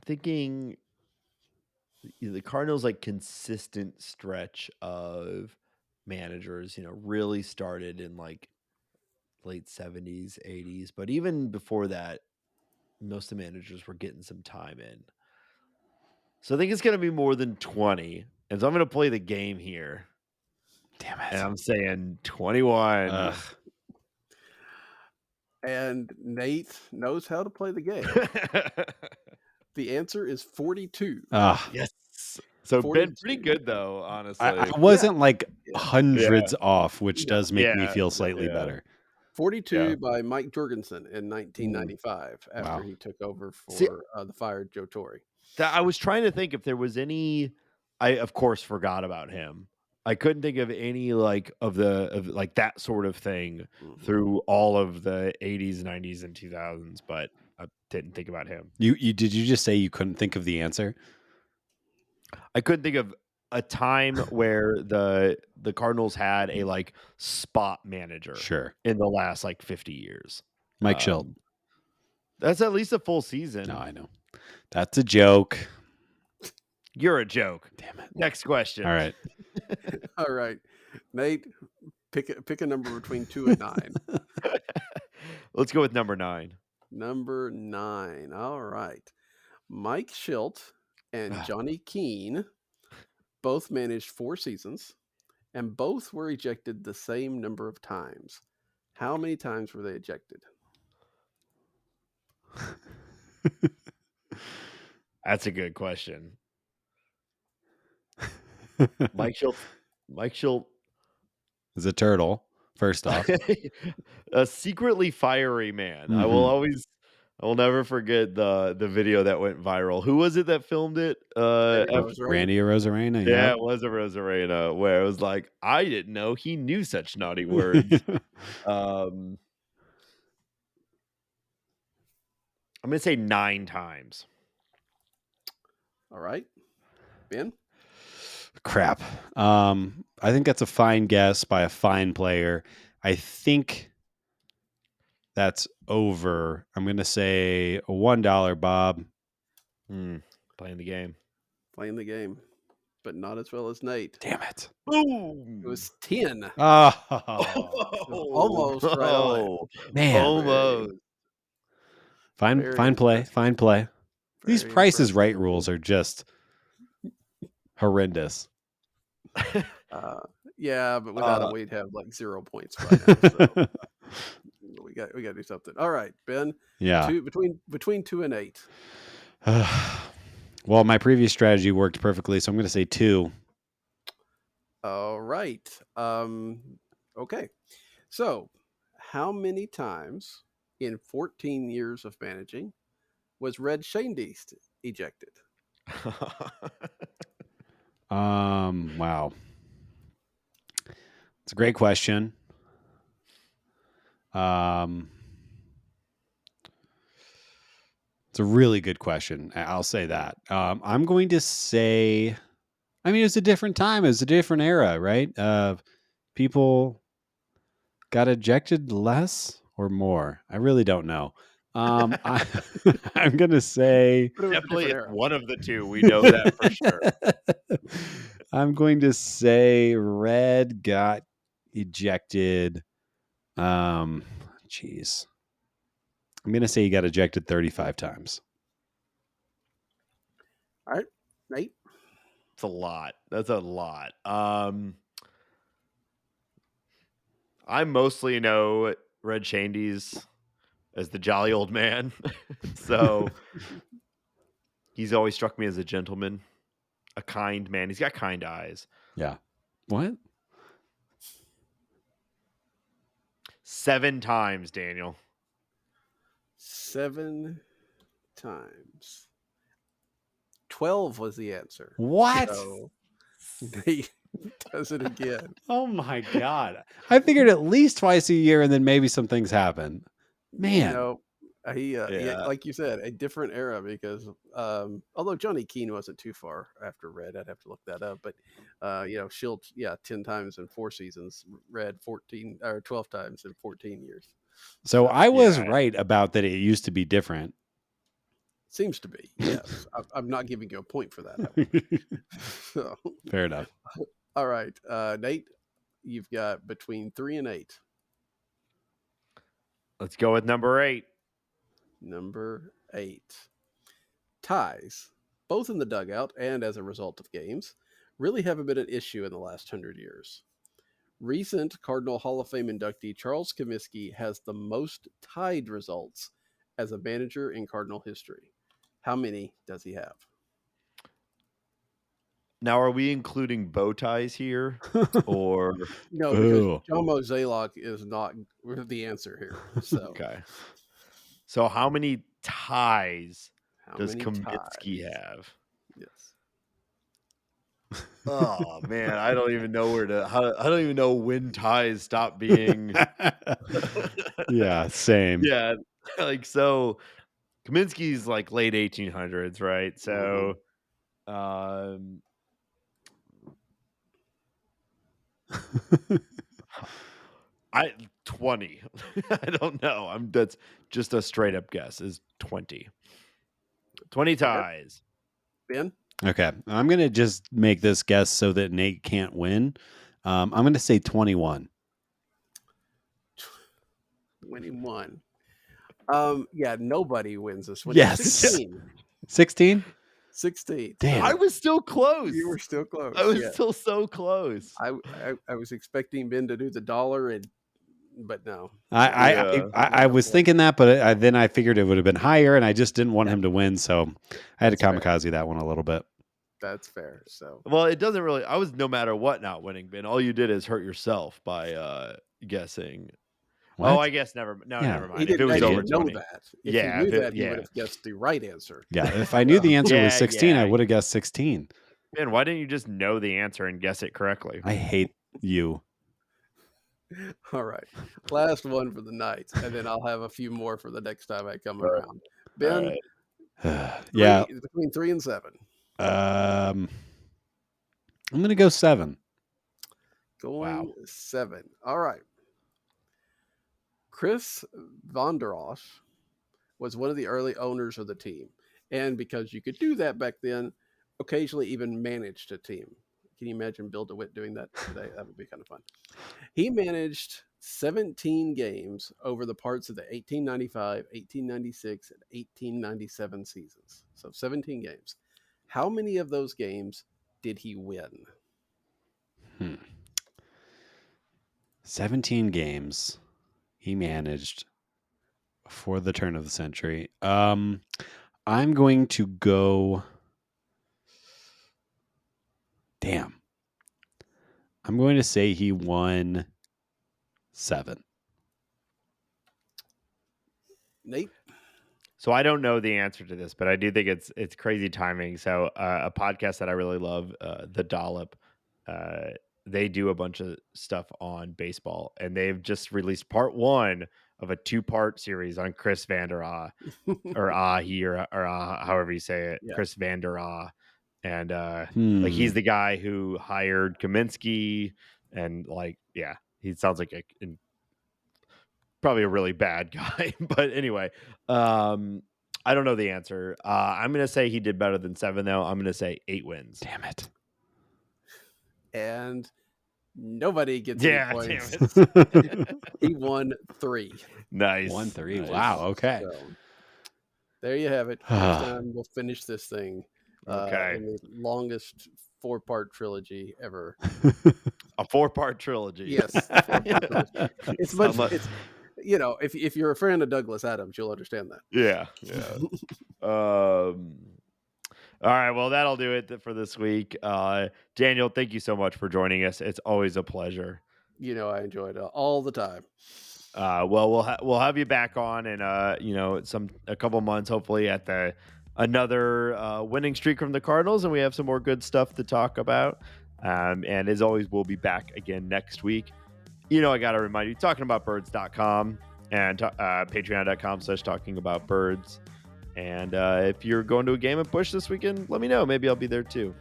thinking the Cardinals consistent stretch of managers, really started in late 70s, 80s, but even before that, most of the managers were getting some time in. So I think it's going to be more than 20. And so I'm going to play the game here. Damn And it. I'm saying 21. Ugh. And Nate knows how to play the game. The answer is 42. Ah. Yes. So Ben, pretty 42. good though, I honestly. wasn't like Yeah. hundreds off, which No. does make me Yeah. feel slightly Yeah. better. 42 Yeah. by Mike Jorgensen in 1995 after Wow. he took over See, for the fired Joe Torre. I was trying to think if there was any. I of course forgot about him. I couldn't think of any like of like that sort of thing Mhm. through all of the 80s, 90s, and 2000s, but I didn't think about him. You did you just say you couldn't think of the answer? I couldn't think of a time where the Cardinals had a like spot manager Sure. in the last like 50 years. Mike Schilt. That's at least a full season. No, I know. That's a joke. You're a joke. Damn it. Next question. All right. All right. Nate, pick a number between 2 and 9. Let's go with number 9. Number 9. All right. Mike Schilt and Johnny Keane both managed 4 seasons, and both were ejected the same number of times. How many times were they ejected? That's a good question. Mike Schilt is a turtle, first off. a secretly fiery man. I will never forget the video that went viral. Who was it that filmed it? Randy Arozarena. Yeah, it was a Rosarena, where it was like, I didn't know he knew such naughty words. I'm gonna say 9 times. All right. Ben? Crap. I think that's a fine guess by a fine player. I think that's over. I'm going to say $1, Bob. Playing the game. Playing the game, but not as well as Nate. Damn it. Boom. It was 10. Oh, Almost right on. Man. Almost. Fine play. Fine play. These Very Price is Right impressive. rules are just horrendous. Yeah, but without them, we'd have like 0 points right now. So we got to do something. All right, Ben. Yeah. Between 2 and 8. Well, my previous strategy worked perfectly, so I'm going to say 2. All right. Okay. So, how many times in 14 years of managing was Red Shandy ejected? Wow. It's a great question. It's a really good question. I'll say that. I'm going to say, I mean, it's a different time. It's a different era, right? People got ejected less or more. I really don't know. I'm going to say Definitely it's one of the two. We know that for sure. I'm going to say Red got ejected. Jeez. I'm going to say he got ejected 35 times. All right, Nate. It's a lot. That's a lot. I mostly know Red Shandy's as the jolly old man. So he's always struck me as a gentleman, a kind man. He's got kind eyes. Yeah. What? 7 times, Daniel. 7 times. 12 was the answer. What? So Nate does it again. Oh my God. I figured at least twice a year and then maybe some things happen. Man. No, he like you said, a different era because although Johnny Keane wasn't too far after Red, I'd have to look that up. But Schilt, 10 times in 4 seasons, Red 14 or 12 times in 14 years. So I was right about that. It used to be different. Seems to be. Yes. I'm not giving you a point for that. So, fair enough. All right. Nate, you've got between 3 and 8. Let's go with number 8. Number 8. Ties, both in the dugout and as a result of games, really haven't been an issue in the last 100 years. Recent Cardinal Hall of Fame inductee Charles Comiskey has the most tied results as a manager in Cardinal history. How many does he have? Now, are we including bow ties here, or No, because Ooh. John Mozeliak is not the answer here. So, okay? So, how many ties how does many Kaminsky ties? have? Yes. Oh man, I don't even know I don't even know when ties stop being. Yeah, same. Yeah, like so. Kaminsky's like late 1800s, right? So, um, I 20. I don't know. That's just a straight up guess. Is 20. 20 Okay. ties. Ben? Okay, I'm gonna just make this guess so that Nate can't win. I'm gonna say 21. 21. Yeah, nobody wins this one. Yes. 16. 16. 16. Damn. I was still close. You were still close. I was Yeah. still so close. I was expecting Ben to do the dollar, but no. I was thinking that, but then I figured it would have been higher, and I just didn't want him to win, so I had to kamikaze that one a little bit. That's fair. So, well, it doesn't really. I was no matter what not winning, Ben. All you did is hurt yourself by guessing. What? Oh, I guess never mind. He If it was over 20. know that. If he knew that, he would have guessed the right answer. Yeah, if I knew the answer was 16, yeah. I would have guessed 16. Ben, why didn't you just know the answer and guess it correctly? I hate you. All right. Last one for the night, and then I'll have a few more for the next time I come around. Ben, Yeah. between 3 and 7. I'm going to go 7. Going 7. All right. Chris Van der Osch was one of the early owners of the team. And because you could do that back then, occasionally even managed a team. Can you imagine Bill DeWitt doing that today? That would be kind of fun. He managed 17 games over the parts of the 1895, 1896, and 1897 seasons. So 17 games. How many of those games did he win? 17 games he managed for the turn of the century. I'm going to go. Damn. I'm going to say he won 7. Nate? So I don't know the answer to this, but I do think it's crazy timing. So a podcast that I really love, The Dollop, they do a bunch of stuff on baseball, and they've just released part 1 of a 2-part series on Chris Vander Aa, or however you say it, Chris Vander Aa, and like he's the guy who hired Kaminsky, and he sounds like probably a really bad guy, but anyway, I don't know the answer. I'm going to say he did better than 7, though. I'm going to say 8 wins. Damn it. And nobody gets any points. Damn it. He won 3. Nice. 1-3. Nice. Wow. Okay. So, there you have it. Next time we'll finish this thing. Okay. In the longest 4-part trilogy ever. A 4-part trilogy. Yes. 4-part trilogy. It's much. It's, if you're a fan of Douglas Adams, you'll understand that. Yeah. All right. Well, that'll do it for this week. Daniel, thank you so much for joining us. It's always a pleasure. I enjoy it all the time. Well, we'll have you back on in a couple months, hopefully at another winning streak from the Cardinals, and we have some more good stuff to talk about. And as always, we'll be back again next week. I got to remind you, talkingaboutbirds.com and patreon.com/talkingaboutbirds. And if you're going to a game at Busch this weekend, let me know. Maybe I'll be there too.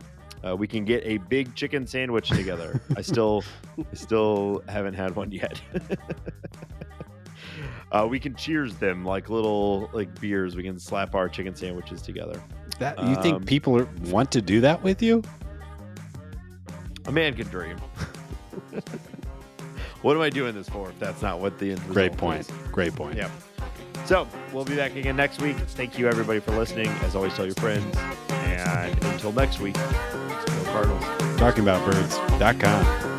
We can get a big chicken sandwich together. I still haven't had one yet. We can cheers them like little beers. We can slap our chicken sandwiches together. You think people want to do that with you? A man can dream. What am I doing this for if that's not what the end result Great point. is? Great point. Yep. So we'll be back again next week. Thank you, everybody, for listening. As always, tell your friends. And until next week, go Cardinals. Talkingaboutbirds.com.